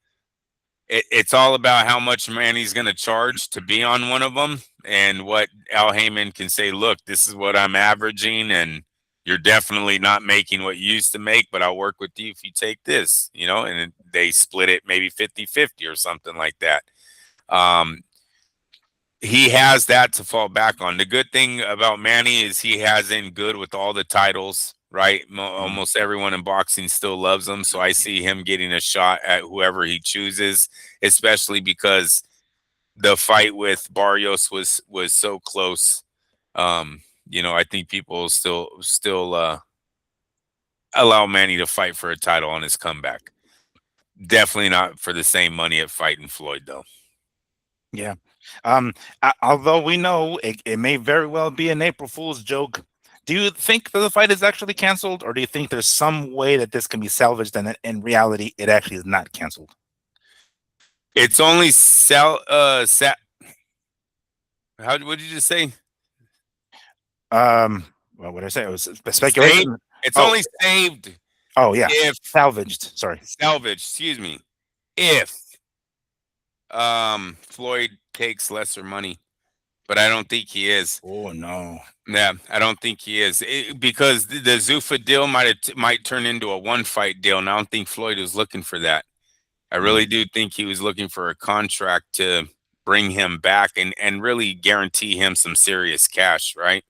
It's all about how much Manny's going to charge to be on one of them, and what Al Heyman can say, look, this is what I'm averaging, and you're definitely not making what you used to make, but I'll work with you if you take this, and they split it maybe 50-50 or something like that. He has that to fall back on. The good thing about Manny is he has in good with all the titles, right? Almost everyone in boxing still loves him. So I see him getting a shot at whoever he chooses, especially because the fight with Barrios was so close. I think people still allow Manny to fight for a title on his comeback. Definitely not for the same money at fighting Floyd, though. Yeah. Although we know it may very well be an April Fool's joke, do you think that the fight is actually canceled, or do you think there's some way that this can be salvaged and in reality it actually is not canceled? It's only what did you just say? Well, what did I say? It was speculation. Saved? It's only saved. Oh yeah, if salvaged. Sorry, salvaged. Excuse me. If Floyd takes lesser money, but I don't think he is. Oh no. Yeah, I don't think he is because the Zuffa deal might turn into a one fight deal, and I don't think Floyd was looking for that. I really do think he was looking for a contract to bring him back and really guarantee him some serious cash, right?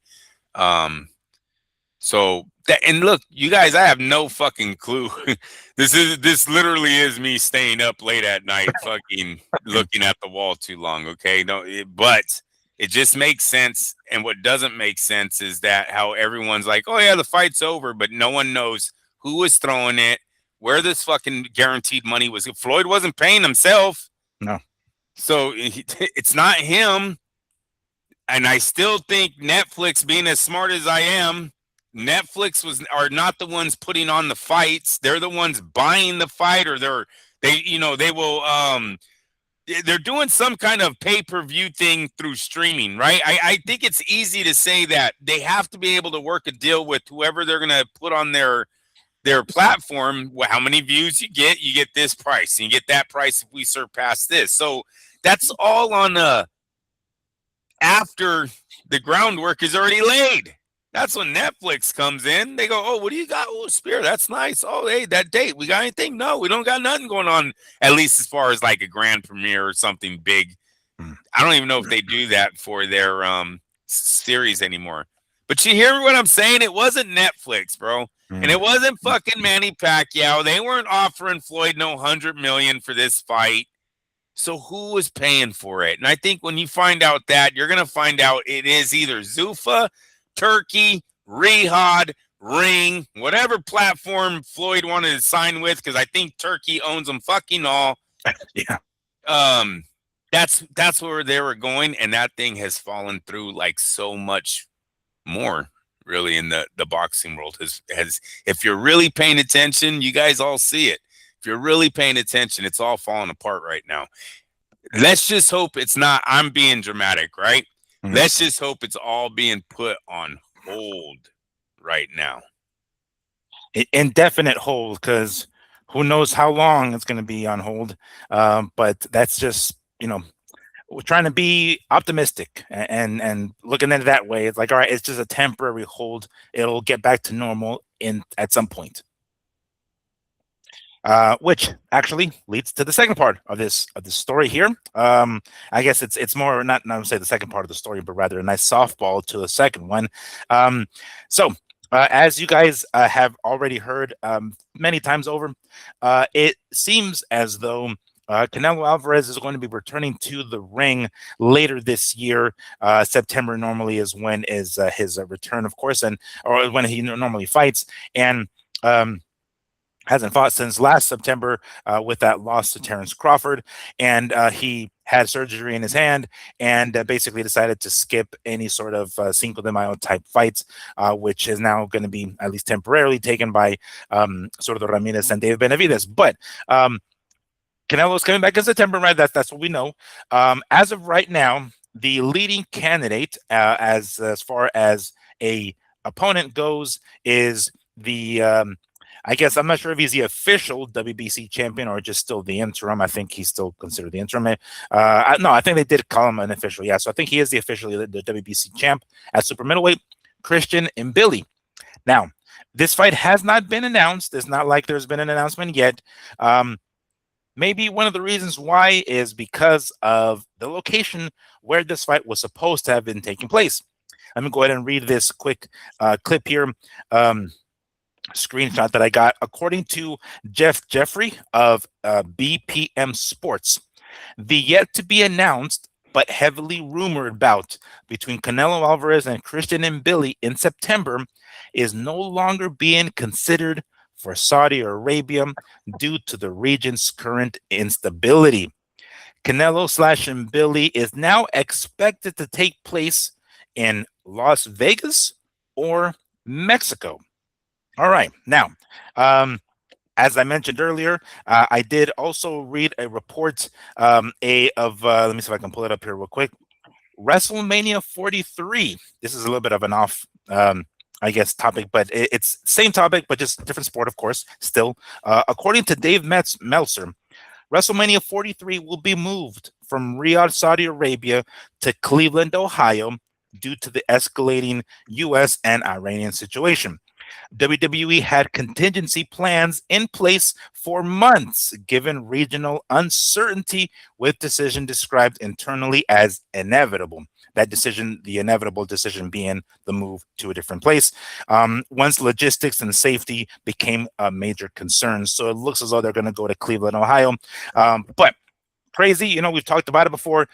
So that, and look, you guys, I have no fucking clue. This literally is me staying up late at night, fucking looking at the wall too long. Okay, but it just makes sense. And what doesn't make sense is that how everyone's like, oh yeah, the fight's over, but no one knows who was throwing it, where this fucking guaranteed money was. Floyd wasn't paying himself. No. So it's not him. And I still think Netflix, being as smart as I am, Netflix are not the ones putting on the fights. They're the ones buying the fight, or they're doing some kind of pay-per-view thing through streaming, right? I think it's easy to say that they have to be able to work a deal with whoever they're going to put on their platform. How many views you get this price, and you get that price if we surpass this. So that's all on after the groundwork is already laid. That's when Netflix comes in. They go, oh, what do you got? Oh, Spear, that's nice. Oh, hey, that date. We got anything? No, we don't got nothing going on, at least as far as like a grand premiere or something big. I don't even know if they do that for their series anymore. But you hear what I'm saying? It wasn't Netflix, bro. And it wasn't fucking Manny Pacquiao. They weren't offering Floyd no $100 million for this fight. So who was paying for it? And I think when you find out that, you're going to find out it is either Zuffa, Turkey, Riyadh, Ring, whatever platform Floyd wanted to sign with, because I think Turkey owns them fucking all. Yeah. That's where they were going, and that thing has fallen through like so much more, really, in the boxing world. Has if you're really paying attention, you guys all see it. If you're really paying attention, it's all falling apart right now. Let's just hope it's not. I'm being dramatic, right? Let's just hope it's all being put on hold right now. Indefinite hold, because who knows how long it's going to be on hold. But that's just, we're trying to be optimistic and looking at it that way. It's like, all right, it's just a temporary hold. It'll get back to normal at some point. Which actually leads to the second part of this story here. I guess it's more not to say the second part of the story, but rather a nice softball to the second one. So as you guys have already heard many times over, it seems as though Canelo Alvarez is going to be returning to the ring later this year. September normally is when is his return, of course, and or when he normally fights, and hasn't fought since last September with that loss to Terrence Crawford, and he had surgery in his hand and basically decided to skip any sort of Cinco de Mayo type fights, which is now going to be at least temporarily taken by Sordo Ramirez and David Benavides. But Canelo's coming back in September, right? That's what we know. As of right now, the leading candidate, as far as a opponent goes, is the I guess I'm not sure if he's the official WBC champion or just still the interim. I think he's still considered the interim. No, I think they did call him an official. Yeah, so I think he is the officially the WBC champ at super middleweight, Christian Mbili. Now, this fight has not been announced. It's not like there's been an announcement yet. Maybe one of the reasons why is because of the location where this fight was supposed to have been taking place. Let me go ahead and read this quick clip here. Screenshot that I got. According to Jeff Jeffrey of BPM Sports, the yet to be announced but heavily rumored bout between Canelo Alvarez and Christian Mbili in September is no longer being considered for Saudi Arabia due to the region's current instability. Canelo / Mbili is now expected to take place in Las Vegas or Mexico. All right. Now, as I mentioned earlier, I did also read a report let me see if I can pull it up here real quick. WrestleMania 43. This is a little bit of an off, I guess, topic, but it's same topic, but just different sport, of course, still. According to Dave Meltzer, WrestleMania 43 will be moved from Riyadh, Saudi Arabia to Cleveland, Ohio, due to the escalating U.S. and Iranian situation. WWE had contingency plans in place for months, given regional uncertainty, with decision described internally as inevitable. That decision, the inevitable decision being the move to a different place, once logistics and safety became a major concern. So it looks as though they're going to go to Cleveland, Ohio. But crazy, we've talked about it before.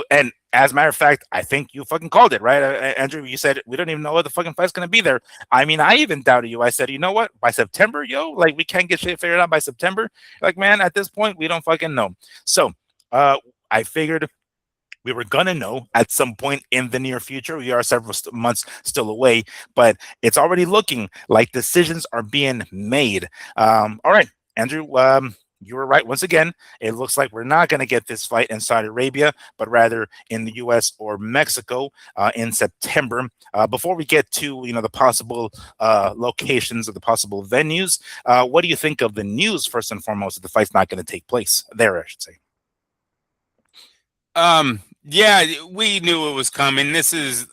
And as a matter of fact, I think you fucking called it, right? Andrew, you said we don't even know what the fucking fight's going to be there. I mean, I even doubted you. I said, you know what? By September, like we can't get shit figured out by September. Like, man, at this point, we don't fucking know. So I figured we were going to know at some point in the near future. We are several months still away, but it's already looking like decisions are being made. All right, Andrew, you were right once again. It looks like we're not going to get this fight in Saudi Arabia, but rather in the U.S. or Mexico in September. Before we get to the possible locations or the possible venues, what do you think of the news first and foremost that the fight's not going to take place there? I should say. Yeah, we knew it was coming. This was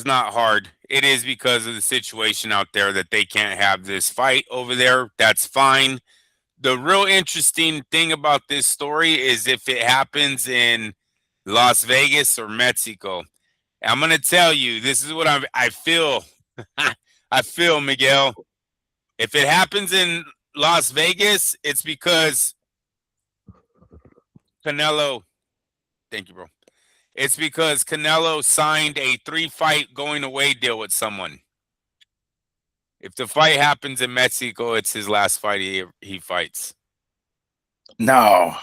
not hard. It is because of the situation out there that they can't have this fight over there. That's fine. The real interesting thing about this story is if it happens in Las Vegas or Mexico. I'm going to tell you, this is what I feel. I feel, Miguel. If it happens in Las Vegas, it's because Canelo. Thank you, bro. It's because Canelo signed a 3-fight going away deal with someone. If the fight happens in Mexico, it's his last fight he fights. No,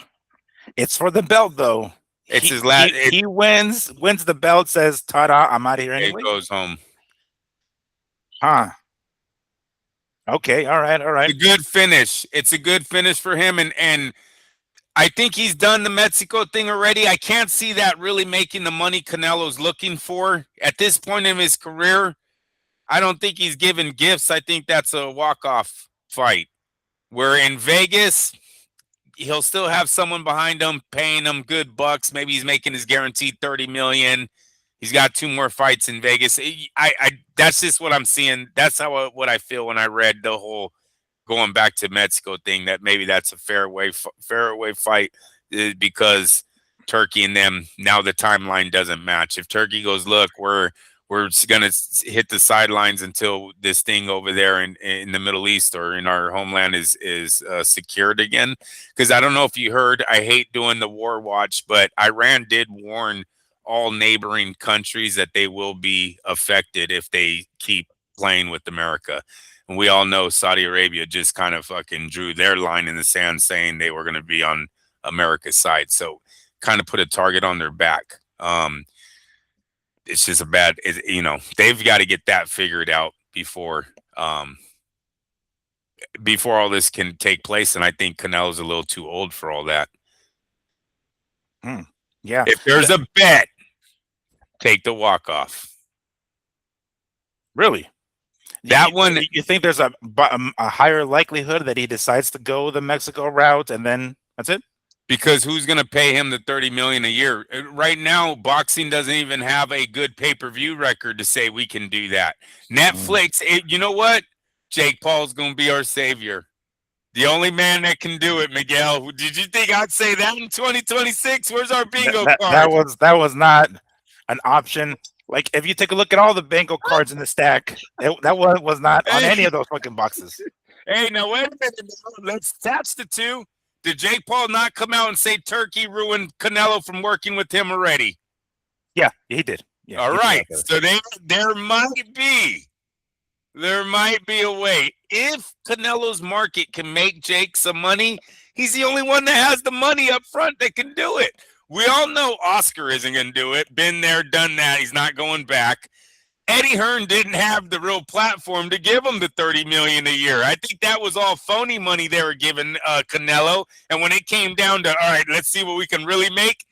it's for the belt though. It's his last. He wins the belt. Says, "Ta-da! I'm out of here anyway." It goes home. Huh. Okay. All right. It's a good finish. It's a good finish for him, and I think he's done the Mexico thing already. I can't see that really making the money Canelo's looking for at this point in his career. I don't think he's giving gifts. I think that's a walk-off fight. Where in Vegas, he'll still have someone behind him paying him good bucks. Maybe he's making his guaranteed $30 million. He's got 2 more fights in Vegas. I that's just what I'm seeing. That's what I feel when I read the whole going back to Mexico thing, that maybe that's a fairway fight because Turkey and them, now the timeline doesn't match. If Turkey goes, look, we're we're going to hit the sidelines until this thing over there in the Middle East or in our homeland is secured again. Because I don't know if you heard, I hate doing the war watch, but Iran did warn all neighboring countries that they will be affected if they keep playing with America. And we all know Saudi Arabia just kind of fucking drew their line in the sand saying they were going to be on America's side. So kind of put a target on their back. It's just they've got to get that figured out before all this can take place. And I think Canelo's a little too old for all that. Yeah. If there's a bet, take the walk-off. Really? That one. You think there's a higher likelihood that he decides to go the Mexico route and then that's it? Because who's going to pay him the $30 million a year? Right now, boxing doesn't even have a good pay-per-view record to say we can do that. Netflix, you know what? Jake Paul's going to be our savior. The only man that can do it, Miguel. Did you think I'd say that in 2026? Where's our bingo card? That was not an option. Like, if you take a look at all the bingo cards in the stack, that was not on any of those fucking boxes. Hey, now wait a minute. Let's attach the two. Did Jake Paul not come out and say Turkey ruined Canelo from working with him already? Yeah, he did. Yeah, all right. So there might be a way. If Canelo's market can make Jake some money, he's the only one that has the money up front that can do it. We all know Oscar isn't going to do it. Been there, done that. He's not going back. Eddie Hearn didn't have the real platform to give him the $30 million a year. I think that was all phony money they were giving Canelo. And when it came down to, all right, let's see what we can really make,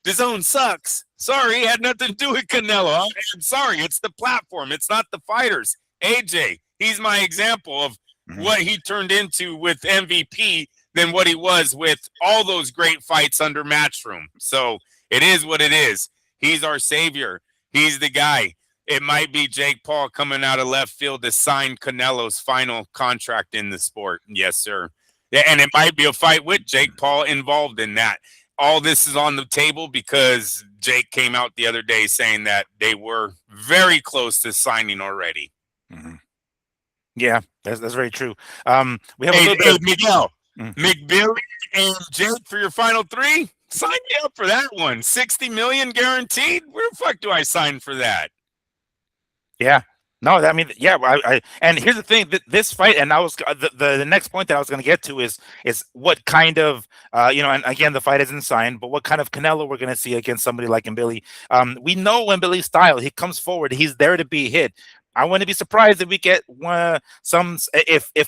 DAZN sucks. Sorry, it had nothing to do with Canelo. I'm sorry, it's the platform. It's not the fighters. AJ, he's my example of what he turned into with MVP than what he was with all those great fights under Matchroom. So it is what it is. He's our savior. He's the guy. It might be Jake Paul coming out of left field to sign Canelo's final contract in the sport. Yes, sir. Yeah, and it might be a fight with Jake Paul involved in that. All this is on the table because Jake came out the other day saying that they were very close to signing already. Yeah, that's very true. We have a little bit of Miguel, McBilly and Jake for your final three. Sign me up for that one. $60 million guaranteed. Where the fuck do I sign for that? Yeah, no, I mean, yeah, and here's the thing: this fight, and I was the next point that I was going to get to is what kind of and again, the fight isn't signed, but what kind of Canelo we're going to see against somebody like Billy. We know Billy's style; he comes forward, he's there to be hit. I wouldn't be surprised if we get if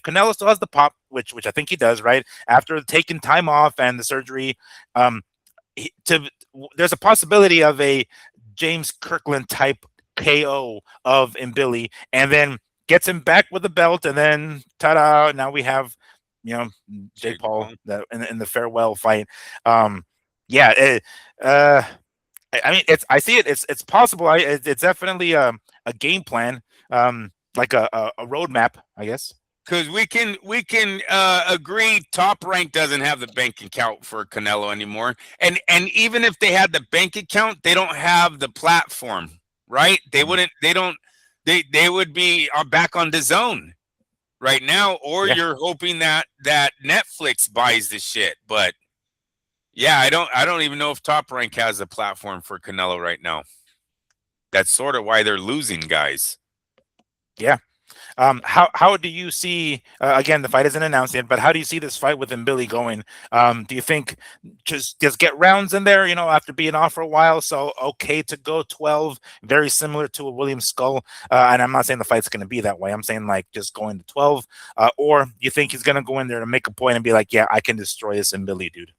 Canelo still has the pop, which I think he does, right after taking time off and the surgery. There's a possibility of a James Kirkland type KO of Billy, and then gets him back with the belt, and then ta-da! Now we have, Jake Paul in the farewell fight. I mean, I see it. It's possible. It's definitely a game plan, like a roadmap, I guess. Because we can agree Top Rank doesn't have the bank account for Canelo anymore, and even if they had the bank account, they don't have the platform. Right? They wouldn't. They would be back on DAZN right now, or you're hoping that Netflix buys the shit. But yeah, I don't even know if Top Rank has a platform for Canelo right now. That's sort of why they're losing guys. Yeah. How do you see again, the fight isn't announced yet, but how do you see this fight with Billy going? Do you think just get rounds in there, after being off for a while, so okay to go 12, very similar to a William Skull, and I'm not saying the fight's going to be that way, I'm saying like just going to 12, or you think he's going to go in there to make a point and be like, yeah, I can destroy this Billy dude?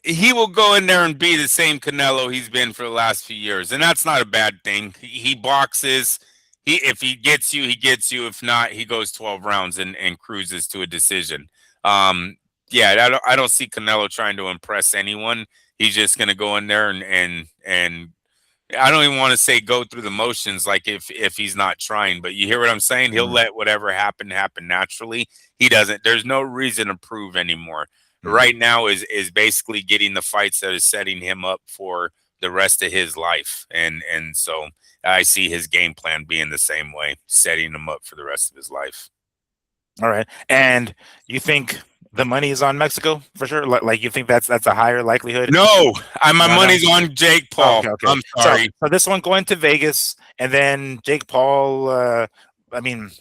He will go in there and be the same Canelo he's been for the last few years, and that's not a bad thing. He boxes. If he gets you, he gets you. If not, he goes 12 rounds and cruises to a decision. I don't see Canelo trying to impress anyone. He's just going to go in there and I don't even want to say go through the motions like if he's not trying, but you hear what I'm saying? He'll let whatever happen naturally. He doesn't. There's no reason to prove anymore. Right now is basically getting the fights that is setting him up for the rest of his life. And so I see his game plan being the same way, setting him up for the rest of his life. All right. And you think the money is on Mexico for sure? Like you think that's a higher likelihood? No, my No, no. money's on Jake Oh, Paul. okay, okay. I'm sorry. So this one going to Vegas, and then Jake Paul. I mean,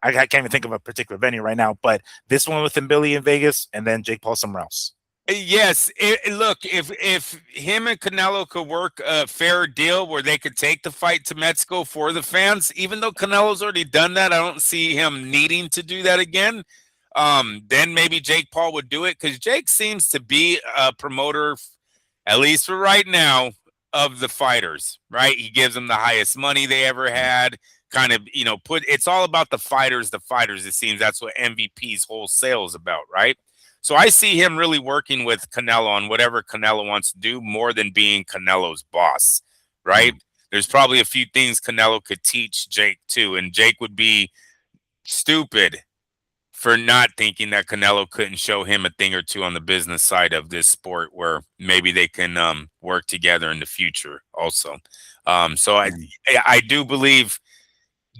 I can't even think of a particular venue right now, but this one with BILLI in Vegas, and then Jake Paul somewhere else. Yes, look, if him and Canelo could work a fair deal where they could take the fight to Mexico for the fans, even though Canelo's already done that, I don't see him needing to do that again. Then maybe Jake Paul would do it, because Jake seems to be a promoter, at least for right now, of the fighters, right? He gives them the highest money they ever had. Kind of, it's all about the fighters. It seems that's what MVP's whole sale is about, right? So I see him really working with Canelo on whatever Canelo wants to do, more than being Canelo's boss, right? There's probably a few things Canelo could teach Jake too, and Jake would be stupid for not thinking that Canelo couldn't show him a thing or two on the business side of this sport, where maybe they can work together in the future also. So I do believe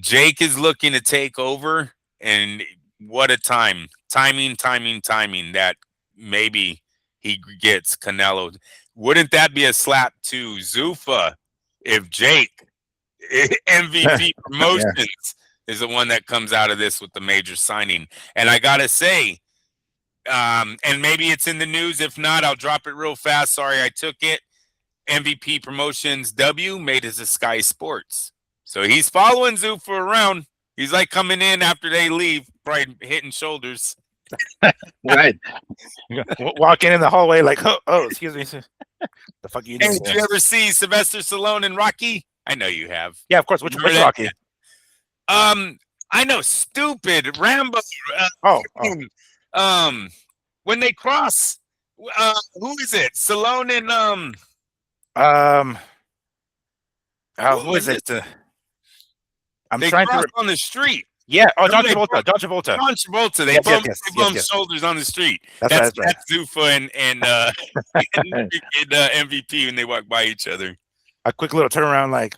Jake is looking to take over, and what a timing that maybe he gets Canelo. Wouldn't that be a slap to Zuffa if Jake, MVP Promotions, is the one that comes out of this with the major signing? And I gotta say, and maybe it's in the news. If not, I'll drop it real fast. Sorry, I took it. MVP Promotions W made it to Sky Sports. So he's following Zuffa around. He's like coming in after they leave, probably hitting shoulders. Right. Walking in the hallway like, oh, excuse me. The fuck you doing? Hey, did you ever see Sylvester Stallone and Rocky? I know you have. Yeah, of course. Which Rocky? I know, stupid Rambo. When they cross, who is it? Stallone and who is it? I'm they trying cross to on the street. Yeah. Oh, John Travolta. John Travolta. They bump shoulders on the street. That's Zuffa and MVP when they walk by each other. A quick little turnaround, like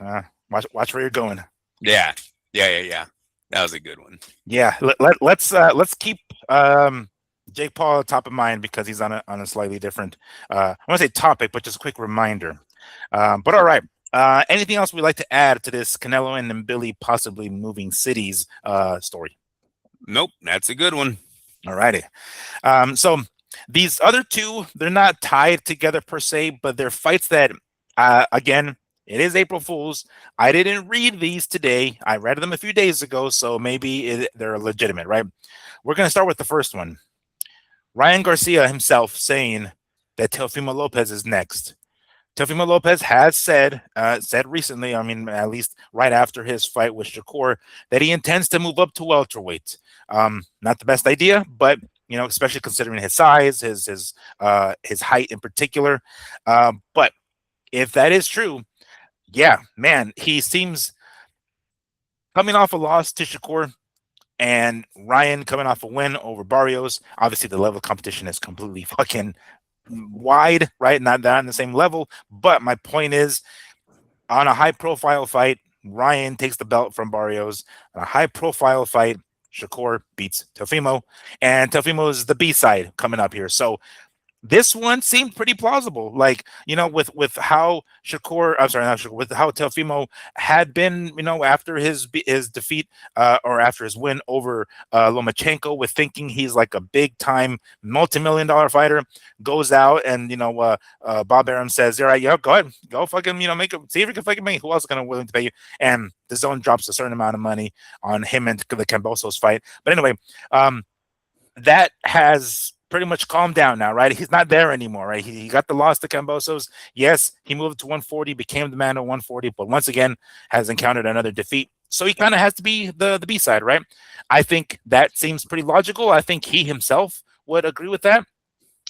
watch where you're going. Yeah. That was a good one. Yeah. Let's keep Jake Paul top of mind, because he's on a slightly different I want to say topic, but just a quick reminder. But all right. Anything else we'd like to add to this Canelo and BILLI possibly moving cities story? Nope, that's a good one. All righty. So these other two, they're not tied together per se, but they're fights that, again, it is April Fool's. I didn't read these today. I read them a few days ago, so maybe they're legitimate, right? We're going to start with the first one. Ryan Garcia himself saying that Teofimo Lopez is next. Teofimo Lopez has said recently, I mean, at least right after his fight with Shakur, that he intends to move up to welterweight. Not the best idea, but especially considering his size, his height in particular. But if that is true, yeah, man, he seems coming off a loss to Shakur, and Ryan coming off a win over Barrios. Obviously, the level of competition is completely fucking wide, right? Not on the same level, but my point is, on a high-profile fight, Ryan takes the belt from Barrios. On a high-profile fight, Shakur beats Teofimo, and Teofimo is the B-side coming up here. So this one seemed pretty plausible, like, with how Shakur, I'm sorry, not Shakur, with how Teofimo had been, after his defeat or after his win over Lomachenko, with thinking he's like a big time multi-million-dollar fighter, goes out and Bob Arum says, all right, go ahead, go fucking make it, see if you can fucking make it. Who else is gonna willing to pay you? And the zone drops a certain amount of money on him and the Kambosos fight. But anyway, that has pretty much calmed down now, right? He's not there anymore, right? He got the loss to Kambosos. Yes, he moved to 140, became the man at 140, but once again has encountered another defeat. So he kind of has to be the B-side, right? I think that seems pretty logical. I think he himself would agree with that.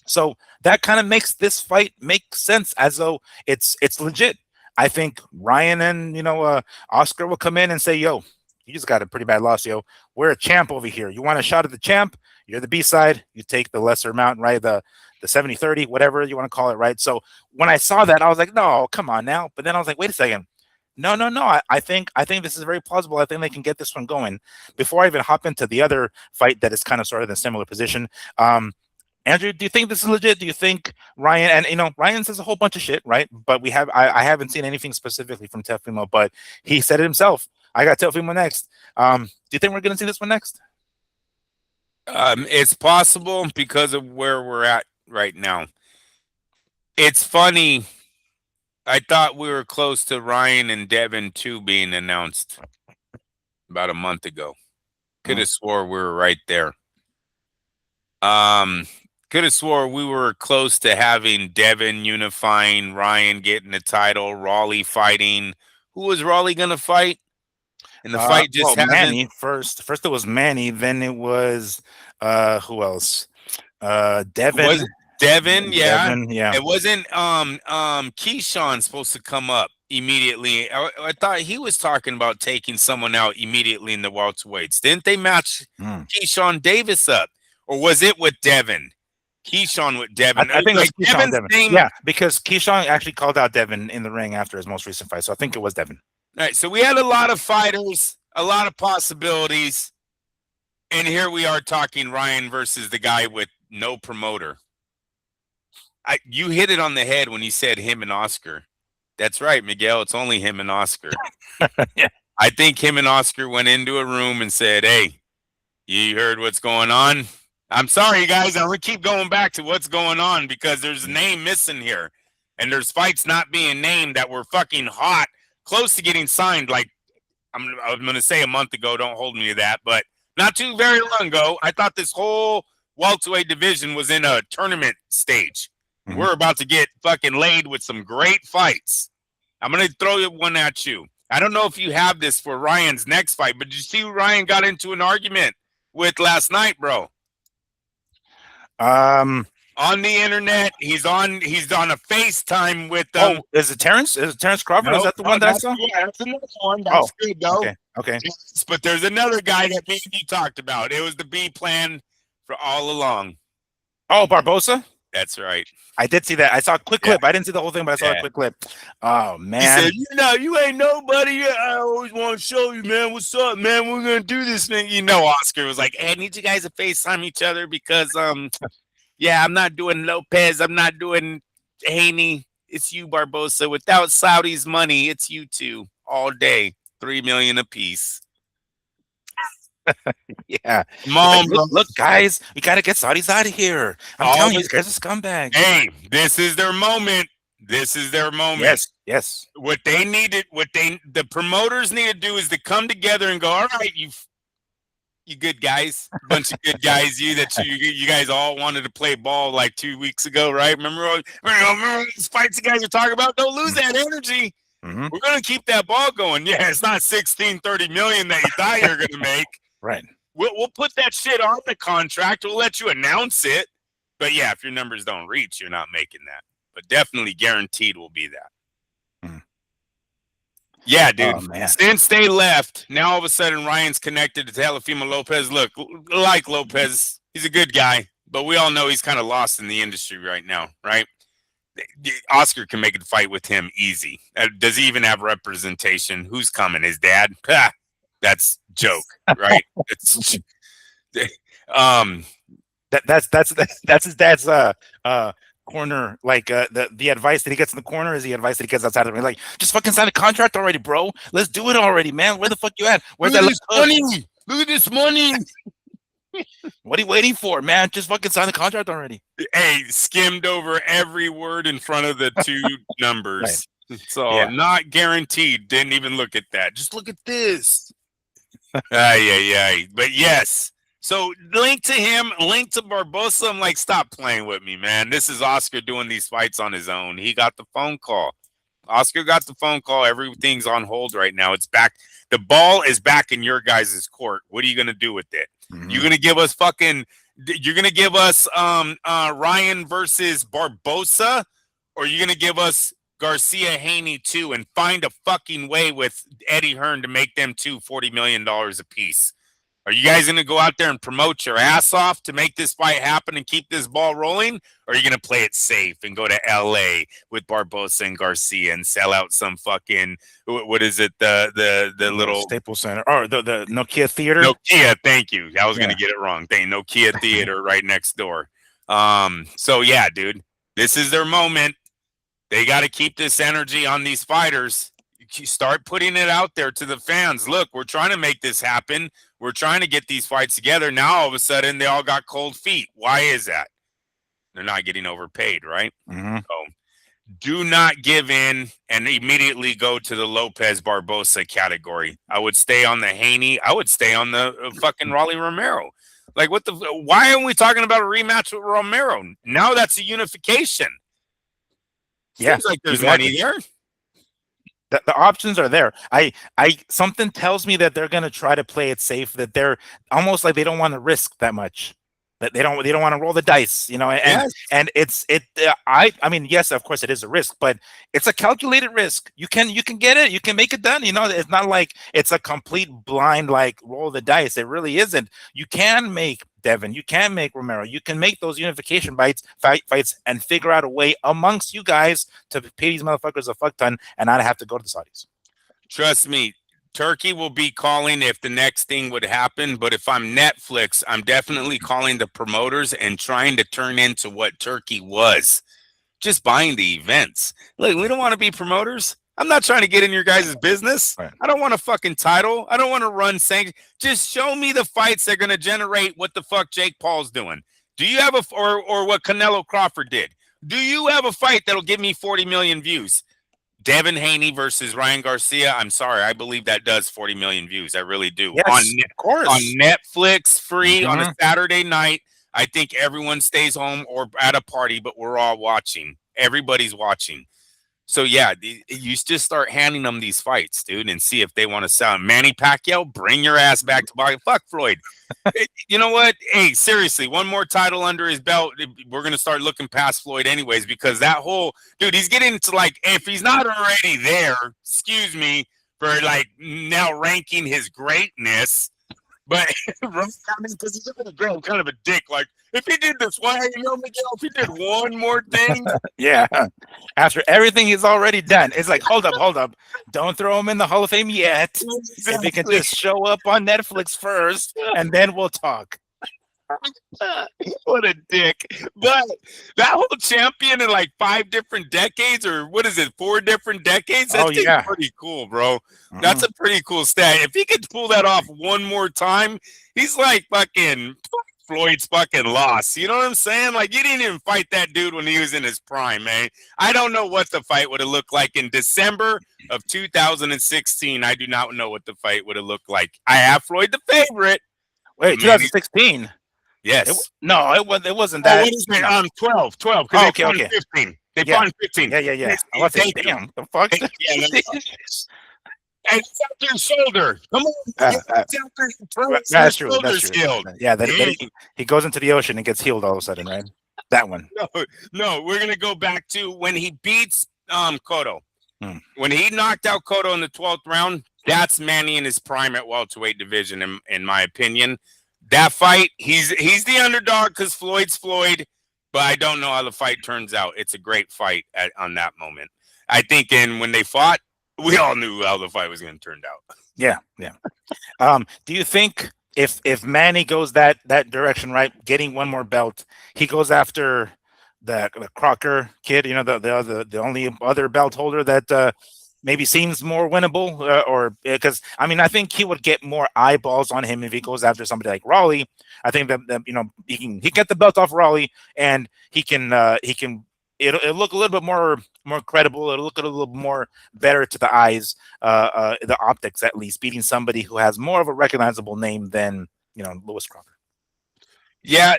So that kind of makes this fight make sense, as though it's legit. I think Ryan and Oscar will come in and say, yo, you just got a pretty bad loss, yo. We're a champ over here. You want a shot at the champ? You're the B side. You take the lesser amount, right? The 70-30, whatever you want to call it, right? So when I saw that, I was like, no, come on now. But then I was like, wait a second. No, no, no. I think this is very plausible. I think they can get this one going. Before I even hop into the other fight that is kind of sort of in a similar position, Andrew, do you think this is legit? Do you think Ryan, and Ryan says a whole bunch of shit, right? But I haven't seen anything specifically from Teofimo, but he said it himself. I got Teofimo next. Do you think we're gonna see this one next? It's possible because of where we're at right now. It's funny. I thought we were close to Ryan and Devin 2 being announced about a month ago. Could have swore we were right there. Could have swore we were close to having Devin unifying, Ryan getting the title, Raleigh fighting. Who was Raleigh gonna fight? And the fight just happened. Manny first. First it was Manny, then it was who else? Devin. Was it Devin? Yeah. Devin, yeah. It wasn't Keyshawn supposed to come up immediately. I thought he was talking about taking someone out immediately in the welterweights. Didn't they match Keyshawn Davis up? Or was it with Devin? Keyshawn with Devin. I think it was Keyshawn Devin. Name. Yeah, because Keyshawn actually called out Devin in the ring after his most recent fight. So I think it was Devin. All right, so we had a lot of fighters, a lot of possibilities. And here we are talking Ryan versus the guy with no promoter. You hit it on the head when you said him and Oscar. That's right, Miguel. It's only him and Oscar. Yeah. I think him and Oscar went into a room and said, hey, you heard what's going on? I'm sorry, guys. I'm going to keep going back to what's going on because there's a name missing here. And there's fights not being named that were fucking hot, close to getting signed. Like, I'm going to say a month ago. Don't hold me to that. But not too very long ago, I thought this whole welterweight division was in a tournament stage. Mm-hmm. We're about to get fucking laid with some great fights. I'm going to throw one at you. I don't know if you have this for Ryan's next fight, but did you see who Ryan got into an argument with last night, bro? On the internet, he's on a FaceTime with is it Terrence? Is it Terrence Crawford? No, is that the one that I saw? Yeah, that's another one. That's good though. Okay. Yes, but there's another guy that me and you talked about. It was the B plan for all along. Oh, Barbosa? That's right. I did see that. I saw a quick clip. I didn't see the whole thing, but I saw a quick clip. Oh man. He said, you ain't nobody. I always want to show you, man. What's up, man? We're gonna do this thing. Oscar was like, hey, I need you guys to FaceTime each other because yeah, I'm not doing Lopez. I'm not doing Haney. It's you, Barbosa. Without Saudi's money, it's you two all day. $3 million a piece. Yeah. Mom, look, guys, we gotta get Saudis out of here. I'm telling you, these guys are scumbags. Hey, this is their moment. This is their moment. Yes. What the promoters need to do is to come together and go, all right, you good guys, bunch of good guys, you guys all wanted to play ball like 2 weeks ago, right? Remember these fights you guys are talking about? Don't lose that energy. Mm-hmm. We're gonna keep that ball going. Yeah, it's not 16-30 million that you thought you were gonna make. Right. We'll put that shit on the contract. We'll let you announce it. But yeah, if your numbers don't reach, you're not making that. But definitely guaranteed will be that. Mm. Yeah, dude. Oh, since they left, now all of a sudden Ryan's connected to Teofimo Lopez. Look, like Lopez, he's a good guy, but we all know he's kind of lost in the industry right now, right? Oscar can make a fight with him easy. Does he even have representation? Who's coming? His dad? That's joke, right? That's his dad's corner. Like the advice that he gets in the corner is the advice that he gets outside of me. Like, just fucking sign a contract already, bro. Let's do it already, man. Where the fuck you at? Where's that money? Look at this money. What are you waiting for, man? Just fucking sign the contract already. Hey, skimmed over every word in front of the two numbers. Right. So not guaranteed. Didn't even look at that. Just look at this. But yes. So link to him, link to Barbosa. I'm like, stop playing with me, man. This is Oscar doing these fights on his own. He got the phone call. Oscar got the phone call. Everything's on hold right now. It's back. The ball is back in your guys' court. What are you going to do with it? Mm-hmm. You're going to give us Ryan versus Barbosa, or you're going to give us Garcia Haney too and find a fucking way with Eddie Hearn to make them $40 million a piece. Are you guys going to go out there and promote your ass off to make this fight happen and keep this ball rolling? Or are you going to play it safe and go to LA with Barbosa and Garcia and sell out some fucking, what is it, the little Staples Center or the Nokia Theater? Nokia, thank you. I was going to get it wrong. Nokia Theater right next door. So yeah, dude, this is their moment. They got to keep this energy on these fighters. You start putting it out there to the fans. Look, we're trying to make this happen. We're trying to get these fights together. Now, all of a sudden, they all got cold feet. Why is that? They're not getting overpaid, right? So do not give in and immediately go to the Lopez Barbosa category. I would stay on the Haney. I would stay on the fucking Raleigh Romero. Like, what the? Why aren't we talking about a rematch with Romero? Now that's a unification. Yeah, seems like there's money there. The options are there. Something tells me that they're going to try to play it safe. That they're almost like they don't want to risk that much. That they don't want to roll the dice, you know. And I mean, yes, of course, it is a risk, but it's a calculated risk. You can get it. You can make it done. You know, it's not like it's a complete blind like roll the dice. It really isn't. You can make Devin. You can make Romero. You can make those unification fights and figure out a way amongst you guys to pay these motherfuckers a fuck ton and not have to go to the Saudis. Trust me, Turkey will be calling if the next thing would happen. But if I'm Netflix, I'm definitely calling the promoters and trying to turn into what Turkey was, just buying the events. Look, we don't want to be promoters. I'm not trying to get in your guys' business. Right. I don't want a fucking title. I don't want to run sanctions. Just show me the fights that are going to generate what the fuck Jake Paul's doing. Do you have or what Canelo Crawford did? Do you have a fight that'll give me 40 million views? Devin Haney versus Ryan Garcia. I'm sorry. I believe that does 40 million views. I really do. Yes, of course. On Netflix, free on a Saturday night. I think everyone stays home or at a party, but we're all watching. Everybody's watching. So, yeah, you just start handing them these fights, dude, and see if they want to sound. Manny Pacquiao, bring your ass back to boxing. Fuck Floyd. You know what? Hey, seriously, one more title under his belt. We're going to start looking past Floyd anyways, because that whole – dude, he's getting to, like, if he's not already there, excuse me, for, like, now ranking his greatness – but because he's kind of a dick. Like, if he did this, why, you know, Miguel, if he did one more thing. Yeah. After everything he's already done. It's like, hold up. Don't throw him in the Hall of Fame yet. Exactly. If he can just show up on Netflix first, and then we'll talk. What a dick. But that whole champion in like 5 different decades, or what is it, 4 different decades? That's pretty cool, bro. That's a pretty cool stat. If he could pull that off one more time, he's like fucking Floyd's fucking loss. You know what I'm saying? Like, you didn't even fight that dude when he was in his prime, man. I don't know what the fight would have looked like in December of 2016. I do not know what the fight would have looked like. I have Floyd the favorite. Wait, 2016? Yes. It wasn't that. What is it? 12. Oh, okay. 15. They fought in 15. Yeah. I was saying, damn, the fuck? And it's out their shoulder. Come on. That's true. Yeah, he goes into the ocean and gets healed all of a sudden, right? That one. No, we're going to go back to when he beats Cotto. When he knocked out Cotto in the 12th round, that's Manny in his prime at welterweight division, in my opinion. That fight, he's the underdog because Floyd's Floyd, but I don't know how the fight turns out. It's a great fight on that moment. I think when they fought, we all knew how the fight was going to turn out. Yeah. Do you think if Manny goes that direction, right, getting one more belt, he goes after the Crocker kid, you know, the only other belt holder that maybe seems more winnable, or because I think he would get more eyeballs on him if he goes after somebody like Raleigh. I think that you know, he can get the belt off Raleigh, and it'll look a little bit more credible. It'll look a little more better to the eyes, the optics at least, beating somebody who has more of a recognizable name than, you know, Lewis Crocker. Yeah,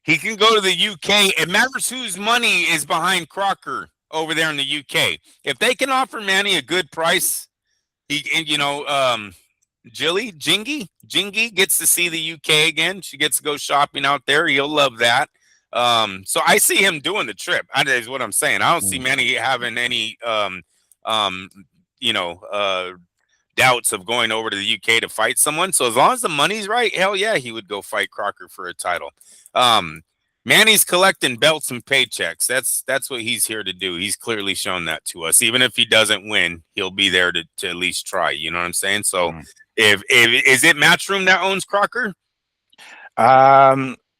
he can go to the UK. It matters whose money is behind Crocker over there in the UK. If they can offer Manny a good price, Jingy gets to see the UK again. She gets to go shopping out there. He'll love that. So I see him doing the trip. That is what I'm saying. I don't see Manny having any, doubts of going over to the UK to fight someone. So as long as the money's right, hell yeah, he would go fight Crocker for a title. Manny's collecting belts and paychecks. That's what he's here to do. He's clearly shown that to us. Even if he doesn't win, he'll be there to at least try. You know what I'm saying? So if is it Matchroom that owns Crocker?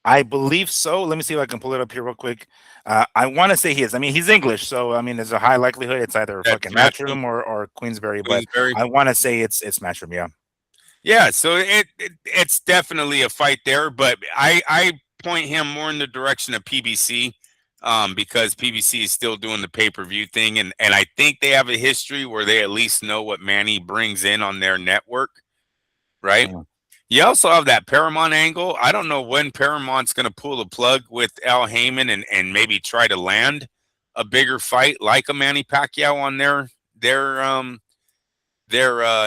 I believe so. Let me see if I can pull it up here real quick. I want to say he is. I mean, he's English, so I mean, there's a high likelihood it's either fucking Matchroom or Queensberry, but I want to say it's Matchroom. Yeah. Yeah. So it's definitely a fight there, but I point him more in the direction of PBC, because PBC is still doing the pay-per-view thing, and I think they have a history where they at least know what Manny brings in on their network, right? You also have that Paramount angle. I don't know when Paramount's going to pull the plug with Al Heyman and maybe try to land a bigger fight like a Manny Pacquiao on their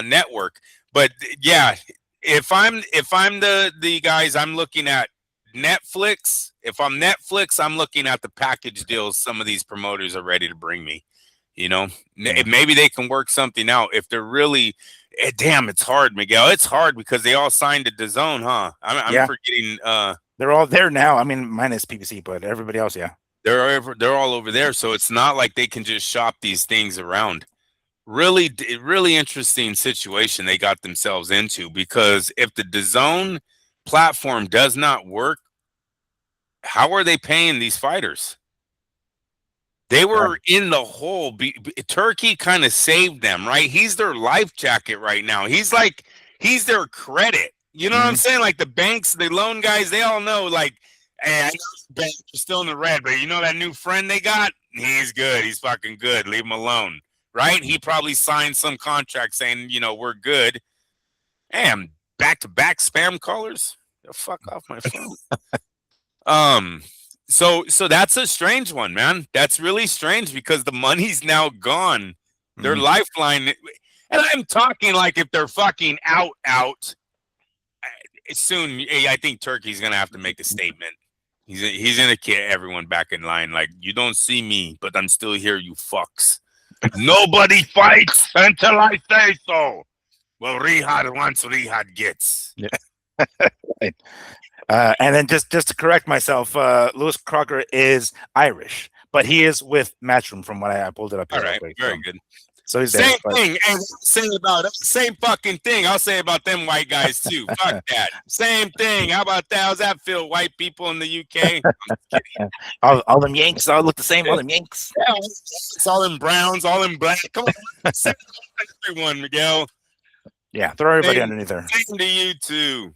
network. But yeah, if I'm the guys, I'm looking at Netflix. If I'm Netflix, I'm looking at the package deals some of these promoters are ready to bring me. You know, maybe they can work something out if they're really. Damn, it's hard, Miguel. It's hard because they all signed to DAZN, huh? I'm forgetting. They're all there now. I mean, minus PBC, but everybody else, yeah. They're all over there, so it's not like they can just shop these things around. Really interesting situation they got themselves into, because if the DAZN platform does not work, how are they paying these fighters? They were in the hole. Turkey kind of saved them, right? He's their life jacket right now. He's their credit. You know what I'm saying? Like the banks, the loan guys, they all know, like, hey, I know the banks are still in the red, but you know that new friend they got? He's good. He's fucking good. Leave him alone, right? He probably signed some contract saying, you know, we're good. Damn, back-to-back spam callers? Fuck off my phone. So that's a strange one, man. That's really strange because the money's now gone. Their lifeline, and I'm talking like if they're fucking out soon. I think Turkey's gonna have to make a statement. He's gonna get everyone back in line. Like, you don't see me, but I'm still here, you fucks. Nobody fights until I say so. Well, Riyadh wants, Riyadh gets. Yeah. Right. And then just to correct myself, Lewis Crocker is Irish, but he is with Matchroom from what I pulled it up. All right, very good. So he's same thing. And same fucking thing. I'll say about them white guys too. Fuck that. Same thing. How about that? How's that feel? White people in the UK. all them Yanks all look the same. All them Yanks. Yeah, it's all them browns, all them black. Come on, everyone, Miguel. Yeah, throw everybody underneath there. Same to you too.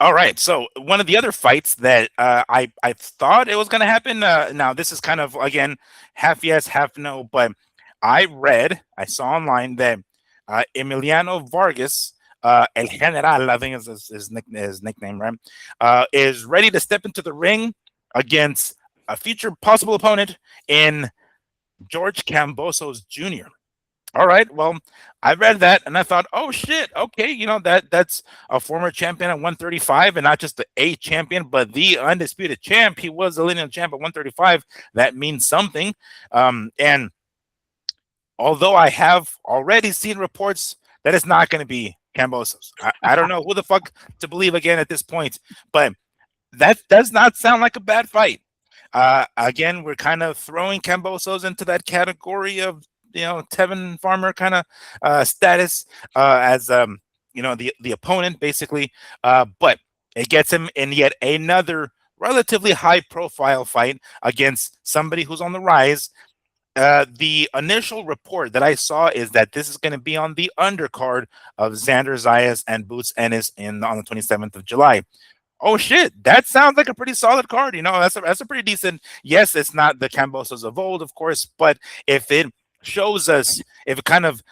All right, so one of the other fights that I thought it was going to happen. Now this is kind of, again, half yes, half no, but I saw online that Emiliano Vargas, El General, I think is his nickname, right? Is ready to step into the ring against a future possible opponent in George Kambosos Jr. All right. Well, I read that and I thought, oh shit, okay, you know, that's a former champion at 135, and not just the A champion, but the undisputed champ. He was the lineal champ at 135. That means something. And although I have already seen reports that it's not going to be Kambosos, I don't know who the fuck to believe again at this point, but that does not sound like a bad fight. Again, we're kind of throwing Kambosos into that category of, you know, Tevin Farmer kind of status as you know, the opponent basically, but it gets him in yet another relatively high profile fight against somebody who's on the rise. The initial report that I saw is that this is going to be on the undercard of Xander, Zayas, and Boots Ennis on the 27th of July. Oh shit, that sounds like a pretty solid card. You know, that's a pretty decent. Yes, it's not the Kambosos of old, of course, but if it shows us, if it kind of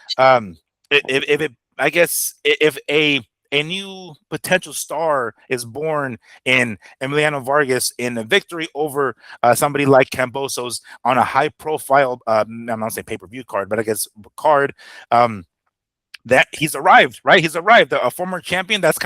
if it, I guess, if a new potential star is born in Emiliano Vargas in a victory over somebody like Kambosos on a high profile, I'm not saying pay-per-view card, but I guess card, that he's arrived, right? He's arrived, a former champion. That's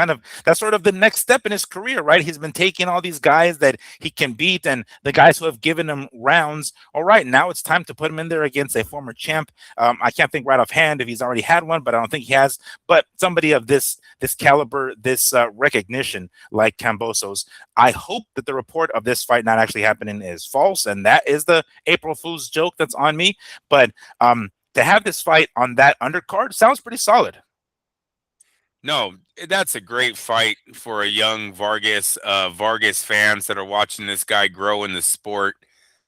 sort of the next step in his career, right? He's been taking all these guys that he can beat and the guys who have given him rounds. All right, now it's time to put him in there against a former champ. I can't think right offhand if he's already had one, but I don't think he has. But somebody of this caliber, this recognition like Kambosos, I hope that the report of this fight not actually happening is false, and that is the April Fool's joke that's on me. But to have this fight on that undercard sounds pretty solid. No, that's a great fight for a young Vargas fans that are watching this guy grow in the sport.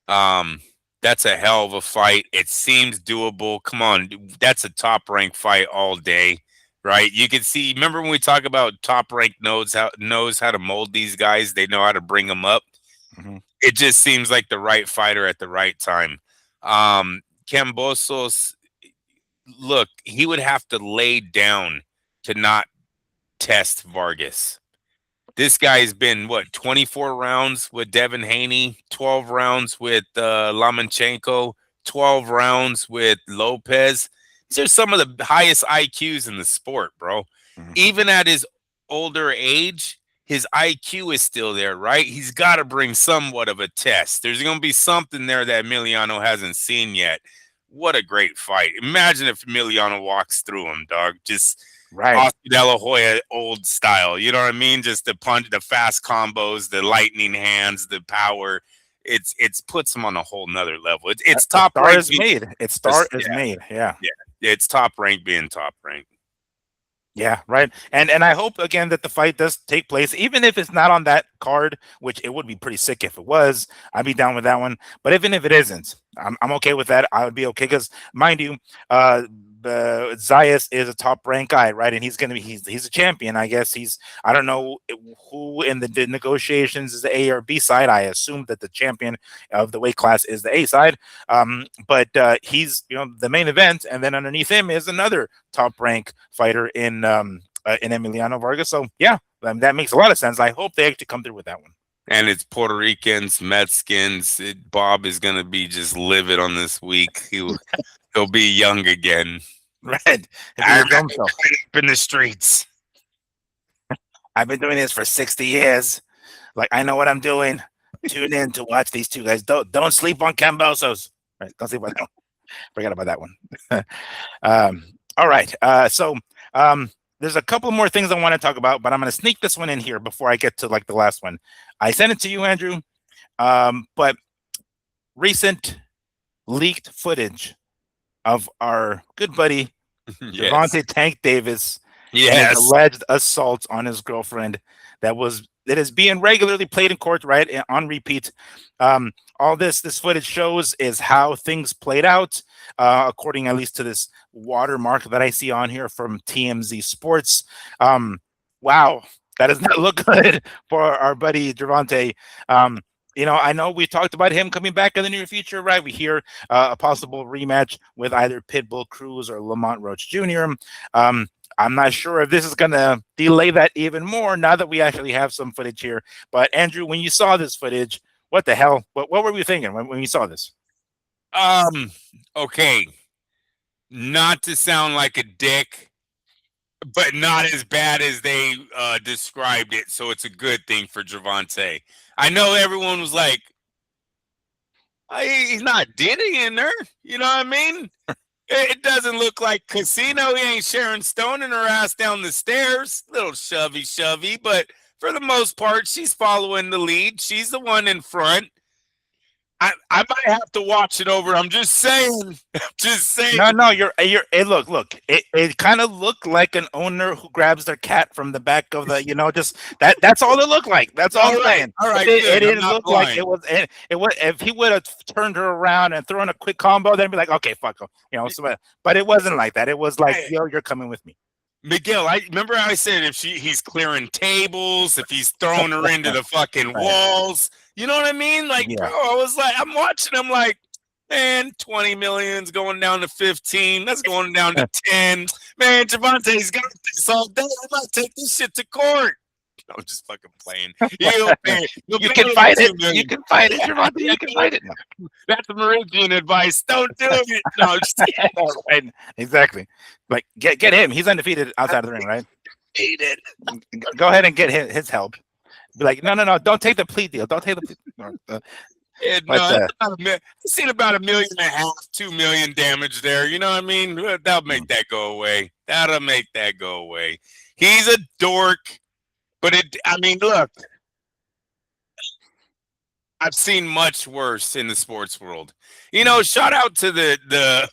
Um, that's a hell of a fight. It seems doable. Come on, that's a top ranked fight all day, right? You can see. Remember when we talk about top ranked knows how to mold these guys? They know how to bring them up. Mm-hmm. It just seems like the right fighter at the right time. Kambosos, look, he would have to lay down to not test Vargas. This guy's been what 24 rounds with Devin Haney, 12 rounds with Lomachenko, 12 rounds with Lopez. These are some of the highest IQs in the sport, bro. Mm-hmm. Even at his older age, his IQ is still there, right? He's got to bring somewhat of a test. There's going to be something there that Emiliano hasn't seen yet. What a great fight. Imagine if Emiliano walks through him, dog. Just right. Oscar De La Hoya old style. You know what I mean? Just the punch, the fast combos, the lightning hands, the power. It's puts him on a whole nother level. It's top star rank. is made. It's star is made. Yeah. It's top rank being top rank. Yeah, right. And I hope again that the fight does take place, even if it's not on that card, which it would be pretty sick if it was. I'd be down with that one. But even if it isn't, I'm okay with that. I would be okay because, mind you, Zayas is a top ranked guy, right? And he's a champion. I guess I don't know who in the negotiations is the A or B side. I assume that the champion of the weight class is the A side. But he's the main event, and then underneath him is another top ranked fighter in Emiliano Vargas. So yeah, that makes a lot of sense. I hope they actually come through with that one. And it's Puerto Ricans, Mexicans. Bob is going to be just livid on this week. He'll be young again. Right. I'm up in the streets. I've been doing this for 60 years. Like, I know what I'm doing. Tune in to watch these two guys. Don't sleep on Kambosos. Right. Don't sleep on that one. Forget about that one. All right. So there's a couple more things I want to talk about, but I'm going to sneak this one in here before I get to like the last one. I sent it to you, Andrew. But recent leaked footage of our good buddy Gervonta Tank Davis and his alleged assault on his girlfriend that is being regularly played in court, right, on repeat. All this footage shows is how things played out, according at least to this watermark that I see on here from TMZ Sports. Wow, that does not look good for our buddy Gervonta. I know we talked about him coming back in the near future, right? We hear a possible rematch with either Pitbull Cruz or Lamont Roach Jr. I'm not sure if this is going to delay that even more now that we actually have some footage here. But Andrew, when you saw this footage, what the hell? What were we thinking when you saw this? Okay. Not to sound like a dick, but not as bad as they described it. So it's a good thing for Gervonta. I know everyone was like, he's not Diddy in there. You know what I mean? It doesn't look like Casino. He ain't Sharon stoning her ass down the stairs. Little shovey. But for the most part, she's following the lead. She's the one in front. I might have to watch it over. I'm just saying. No, you're. Look. It kind of looked like an owner who grabs their cat from the back of the. Just that. That's all it looked like. That's all I'm saying. All right. It didn't look like it was. It was. If he would have turned her around and thrown a quick combo, then be like, okay, fuck him. But it wasn't like that. It was like, yo, you're coming with me. Miguel, I remember how I said he's clearing tables, if he's throwing her into the fucking walls. You know what I mean? Like, bro, I was like, I'm watching him like, man, 20 million's going down to 15. That's going down to 10. Man, Gervonta's got this all day. I'm about to take this shit to court. I'm just fucking playing. He'll pay. You can fight it. You can fight it, Gervonta. You can fight it. That's Meridian advice. Don't do it. No, just Right. Exactly. Like get him. He's undefeated outside of the ring, right? hate it. Go ahead and get his help. Be like, no. Don't take the plea deal. Don't take the plea. Yeah, But, I've seen about 1.5 million, 2 million damage there. You know what I mean? That'll make that go away. That'll make that go away. He's a dork, but I mean, look, I've seen much worse in the sports world. You know, shout out to the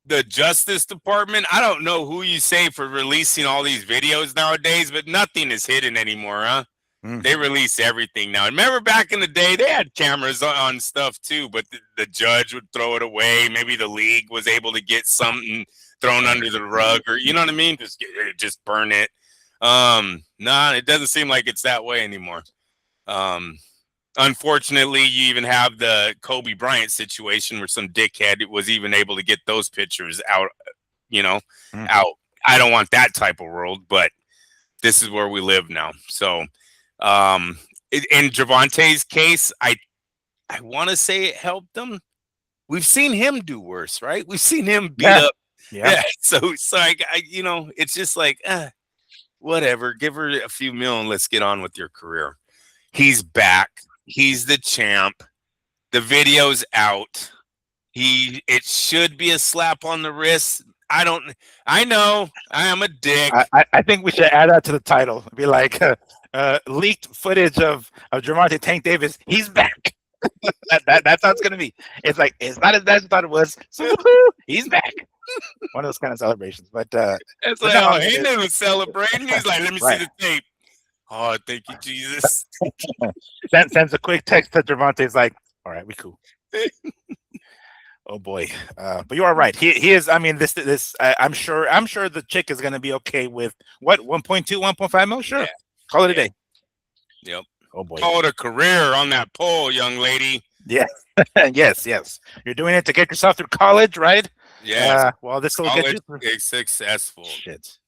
the Justice Department. I don't know who you say for releasing all these videos nowadays, but nothing is hidden anymore, huh? They release everything now. Remember back in the day, they had cameras on stuff too, but the judge would throw it away. Maybe the league was able to get something thrown under the rug, or you know what I mean? Just burn it. Nah, it doesn't seem like it's that way anymore. Unfortunately, you even have the Kobe Bryant situation where some dickhead was even able to get those pictures out, out. I don't want that type of world, but this is where we live now. So, in Gervonta's case, I want to say it helped him. We've seen him do worse, right? We've seen him beat up. Yeah. So it's just like, whatever. Give her a few mil and let's get on with your career. He's back. He's the champ. The video's out. It should be a slap on the wrist. I know I am a dick. I think we should add that to the title. Be like leaked footage of Gervonta Tank Davis. He's back. That's how it's gonna be. It's like it's not as bad as I thought it was. So he's back. One of those kind of celebrations. But it's like, oh, he didn't celebrating. He's like, let me see the tape. Oh, thank you, Jesus. Sends a quick text to Gervonta. He's like, all right, we cool. Oh boy, but you are right. He is. I mean, I'm sure the chick is gonna be okay with what 1.2, 1.5 mil. Sure, call it a day. Yep. Oh boy. Call it a career on that pole, young lady. Yeah. yes. You're doing it to get yourself through college, right? Yeah. Well, this will get you through. Successful. Shit.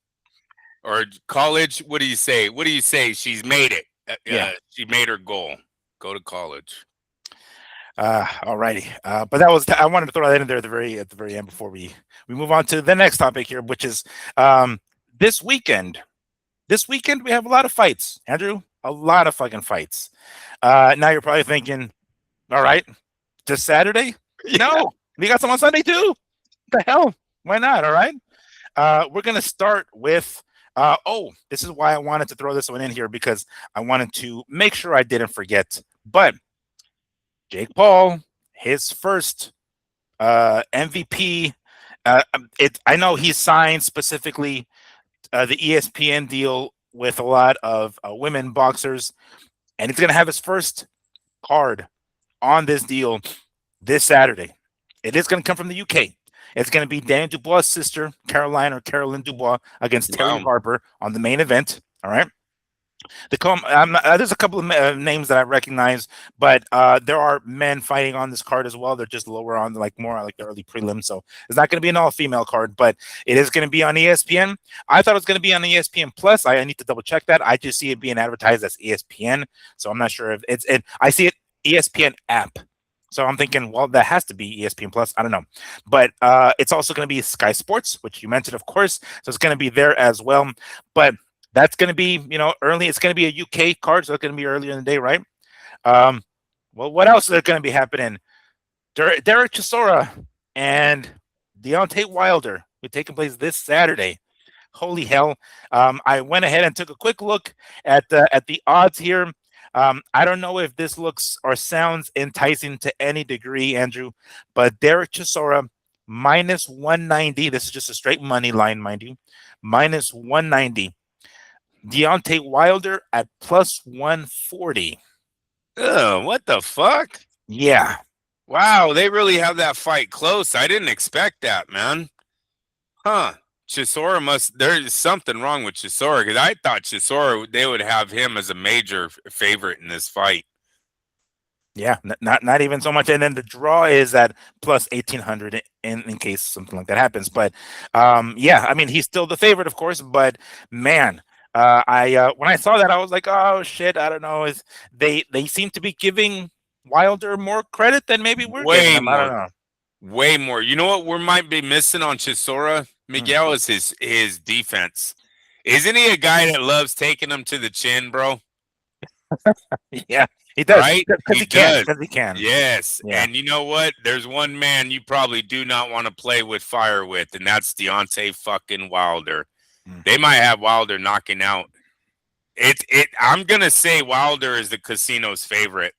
Or college. What do you say? She's made it. She made her goal. Go to college. All righty. But that was I wanted to throw that in there at the very end before we move on to the next topic here, which is this weekend. This weekend we have a lot of fights, Andrew. A lot of fucking fights. Now you're probably thinking, all right, just Saturday? No, we got some on Sunday too. What the hell? Why not? All right. We're gonna start with this is why I wanted to throw this one in here, because I wanted to make sure I didn't forget. But Jake Paul, his first MVP. I know he signed specifically the ESPN deal with a lot of women boxers, and he's going to have his first card on this deal this Saturday. It is going to come from the UK. It's going to be Daniel Dubois' sister, Caroline Dubois, against Terry Harper on the main event. All right. There's a couple of names that I recognize, but there are men fighting on this card as well. They're just lower on, more like the early prelim. So it's not going to be an all-female card, but it is going to be on ESPN. I thought it was going to be on ESPN Plus. I need to double check that. I just see it being advertised as ESPN, so I'm not sure if it's. I see it ESPN app. So I'm thinking, well, that has to be ESPN Plus. I don't know. But it's also going to be Sky Sports, which you mentioned, of course. So it's going to be there as well. But that's going to be, early. It's going to be a UK card, so it's going to be earlier in the day, right? Well, what else is going to be happening? Derek Chisora and Deontay Wilder will be taking place this Saturday. Holy hell. I went ahead and took a quick look at the odds here. I don't know if this looks or sounds enticing to any degree, Andrew, but Derek Chisora minus 190. This is just a straight money line, mind you. Minus 190. Deontay Wilder at plus 140. Oh, what the fuck? Yeah. Wow, they really have that fight close. I didn't expect that, man. Huh. Chisora there's something wrong with Chisora, because I thought Chisora, they would have him as a major favorite in this fight. Yeah, not even so much. And then the draw is at plus 1,800 in case something like that happens. But yeah, I mean, he's still the favorite, of course. But man, I when I saw that, I was like, oh shit, I don't know. Is they seem to be giving Wilder more credit than maybe we're giving Way him. I don't more. know. Way more. You know what we might be missing on Chisora, Mm. Miguel, is his defense. Isn't he a guy that loves taking them to the chin, bro? Yeah, he does Right? because He he can. does. Because he can. Yes. Yeah. And you know what? There's one man you probably do not want to play with fire with, and that's Deontay fucking Wilder. Mm. They might have Wilder knocking out. I'm gonna say Wilder is the casino's favorite.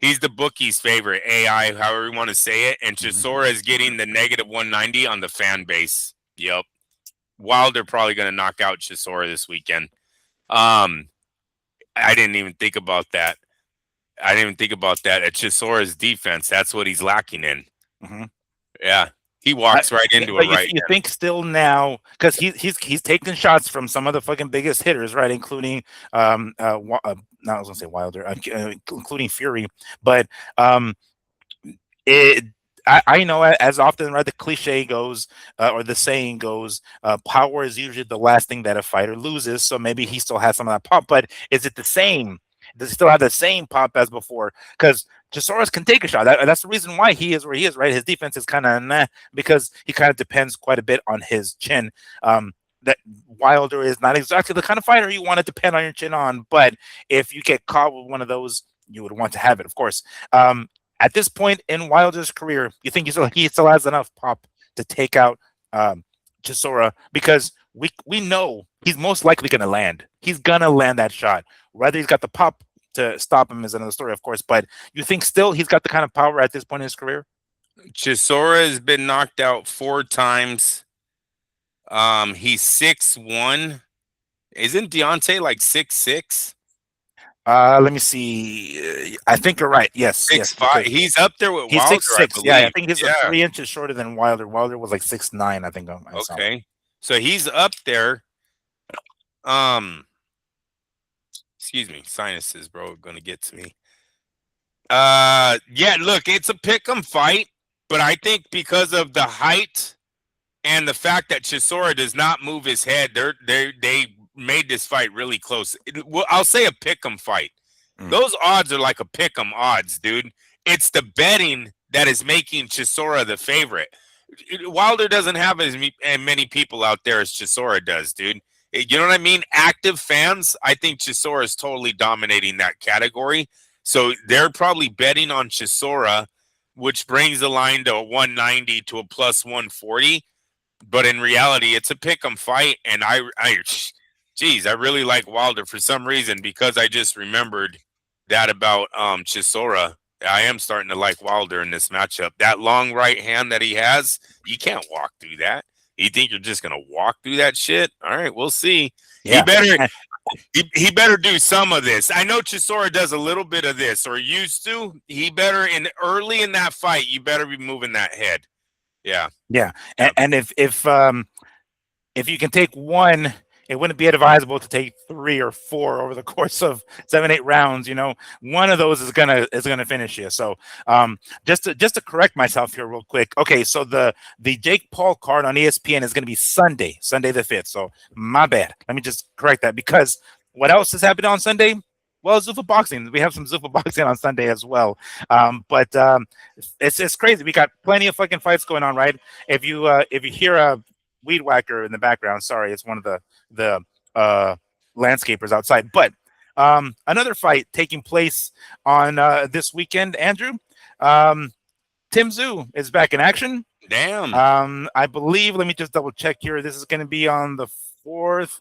He's the bookie's favorite, AI, however you want to say it. And Chisora is getting the negative 190 on the fan base. Yep. Wilder probably going to knock out Chisora this weekend. I didn't even think about that. I didn't even think about that. At Chisora's defense, that's what he's lacking in. Mm-hmm. Yeah. He walks right into but it right you think still now because he's taking shots from some of the fucking biggest hitters, right? Including no, I was gonna say Wilder, including Fury, but it. I know as often, right, the cliche goes or the saying goes, power is usually the last thing that a fighter loses. So maybe he still has some of that pop, but is it the same? Does he still have the same pop as before? Because Chisora can take a shot. That's the reason why he is where he is, right? His defense is kind of meh because he kind of depends quite a bit on his chin. That Wilder is not exactly the kind of fighter you want to depend on your chin on, but if you get caught with one of those, you would want to have it, of course. At this point in Wilder's career, you think he still has enough pop to take out Chisora? Because we know he's most likely going to land. He's going to land that shot. Whether he's got the pop to stop him is another story, of course. But you think still he's got the kind of power at this point in his career? Chisora has been knocked out 4 times. He's 6'1". Isn't Deontay like 6'6"? Let me see. I think you're right. Yes, 6'5". He's up there with he's Wilder, 6'6". I believe. Yeah, I think he's Yeah. 3 inches shorter than Wilder. Wilder was like 6'9", I think. Okay, so he's up there. Excuse me, sinuses, bro, gonna get to me. Yeah, look, it's a pick'em fight, but I think because of the height and the fact that Chisora does not move his head, they made this fight really close. I'll say a pick'em fight. Those odds are like a pick'em odds, dude. It's the betting that is making Chisora the favorite. Wilder doesn't have as many people out there as Chisora does, dude. You know what I mean? Active fans, I think Chisora is totally dominating that category. So they're probably betting on Chisora, which brings the line to a 190 to a plus 140. But in reality, it's a pick'em fight, and geez, I really like Wilder for some reason because I just remembered that about Chisora. I am starting to like Wilder in this matchup. That long right hand that he has, you can't walk through that. You think you're just gonna walk through that shit? All right, we'll see. Yeah. He better do some of this. I know Chisora does a little bit of this, or used to. He better early in that fight. You better be moving that head. Yeah. Yeah. And if you can take one, it wouldn't be advisable to take 3 or 4 over the course of 7-8 rounds. You know, one of those is gonna finish you. So just to correct myself here real quick. Okay, so the Jake Paul card on ESPN is gonna be Sunday the 5th. So my bad. Let me just correct that, because what else is happening on Sunday? Well, Zuffa boxing. We have some Zuffa boxing on Sunday as well. But it's crazy. We got plenty of fucking fights going on, right? If you hear a weed whacker in the background, sorry, it's one of the landscapers outside. But another fight taking place on this weekend, Andrew. Tim Tszyu is back in action. Damn. I believe. Let me just double check here. This is going to be on the 4th.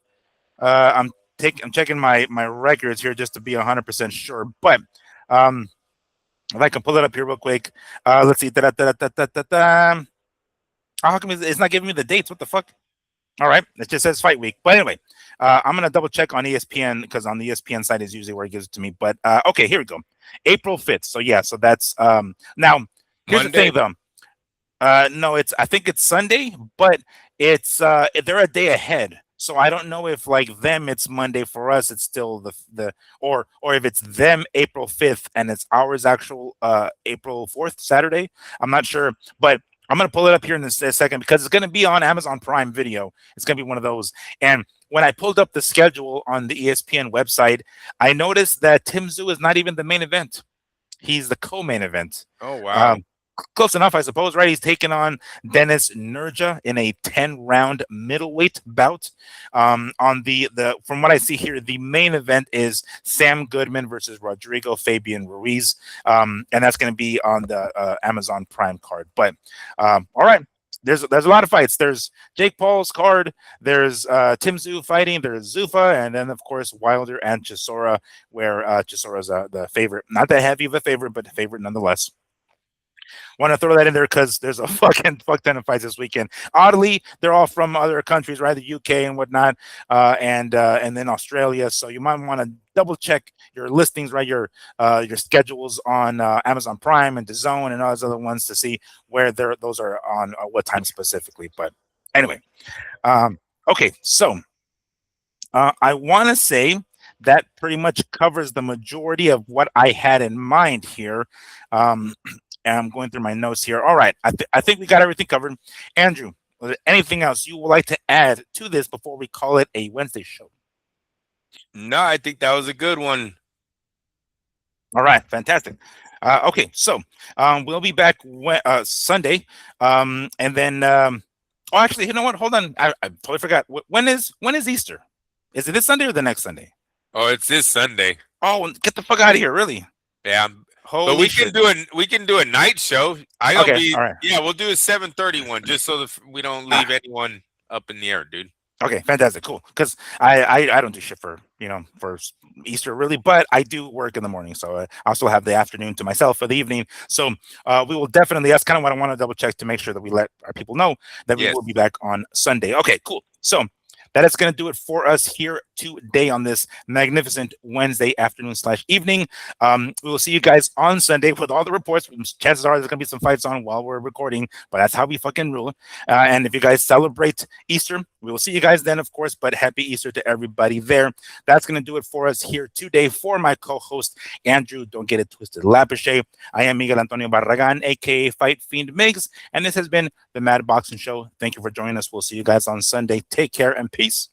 I'm checking my records here just to be 100% sure. But if I can pull it up here real quick. Let's see. How come it's not giving me the dates? What the fuck? All right, it just says fight week. But anyway, I'm gonna double check on ESPN, because on the ESPN site is usually where it gives it to me. But okay, here we go. April 5th. So yeah, so that's now here's Monday? the thing though. No, I think it's Sunday, but it's they're a day ahead. So I don't know if like them it's Monday, for us it's still the or if it's them April 5th and it's ours actual April 4th, Saturday. I'm not sure, but I'm going to pull it up here in a second, because it's going to be on Amazon Prime Video. It's going to be one of those. And when I pulled up the schedule on the ESPN website, I noticed that Tim Tszyu is not even the main event. He's the co-main event. Oh wow. Close enough, I suppose, right? He's taking on Dennis Nurja in a 10-round middleweight bout. On the from what I see here, the main event is Sam Goodman versus Rodrigo Fabian Ruiz, and that's going to be on the Amazon Prime card. But all right, there's a lot of fights. There's Jake Paul's card. There's Tim Tszyu fighting. There's Zuffa, and then of course Wilder and Chisora, where Chisora's the favorite, not that heavy of a favorite, but the favorite nonetheless. Want to throw that in there because there's a fucking fuck ton of fights this weekend. Oddly, they're all from other countries, right? The UK and whatnot, and then Australia. So you might want to double check your listings, right? Your schedules on Amazon Prime and DAZN and all those other ones to see where those are on what time specifically. But anyway, okay, so I want to say that pretty much covers the majority of what I had in mind here. And I'm going through my notes here. All right, I think we got everything covered. Andrew, was there anything else you would like to add to this before we call it a Wednesday show? No, I think that was a good one. All right, fantastic. Okay, so we'll be back Sunday, and then oh, actually, you know what? Hold on, I totally forgot. When is Easter? Is it this Sunday or the next Sunday? Oh, it's this Sunday. Oh, get the fuck out of here! Really? Yeah. Holy but we shit. can do a night show. Okay, all right. Yeah, we'll do a 7:30 one just so that we don't leave anyone up in the air, dude. Okay, fantastic, cool. Because I don't do shit for Easter really, but I do work in the morning, so I also have the afternoon to myself for the evening. So we will definitely. That's kind of what I want to double check to make sure that we let our people know that we will be back on Sunday. Okay, cool. So that is going to do it for us here today on this magnificent Wednesday afternoon/evening. We will see you guys on Sunday with all the reports. Chances are there's going to be some fights on while we're recording, but that's how we fucking rule. And if you guys celebrate Easter, we will see you guys then, of course, but happy Easter to everybody there. That's going to do it for us here today. For my co-host, Andrew, don't get it twisted, Lapiche. I am Miguel Antonio Barragan, a.k.a. Fight Fiend Migs, and this has been the Mad Boxing Show. Thank you for joining us. We'll see you guys on Sunday. Take care and peace.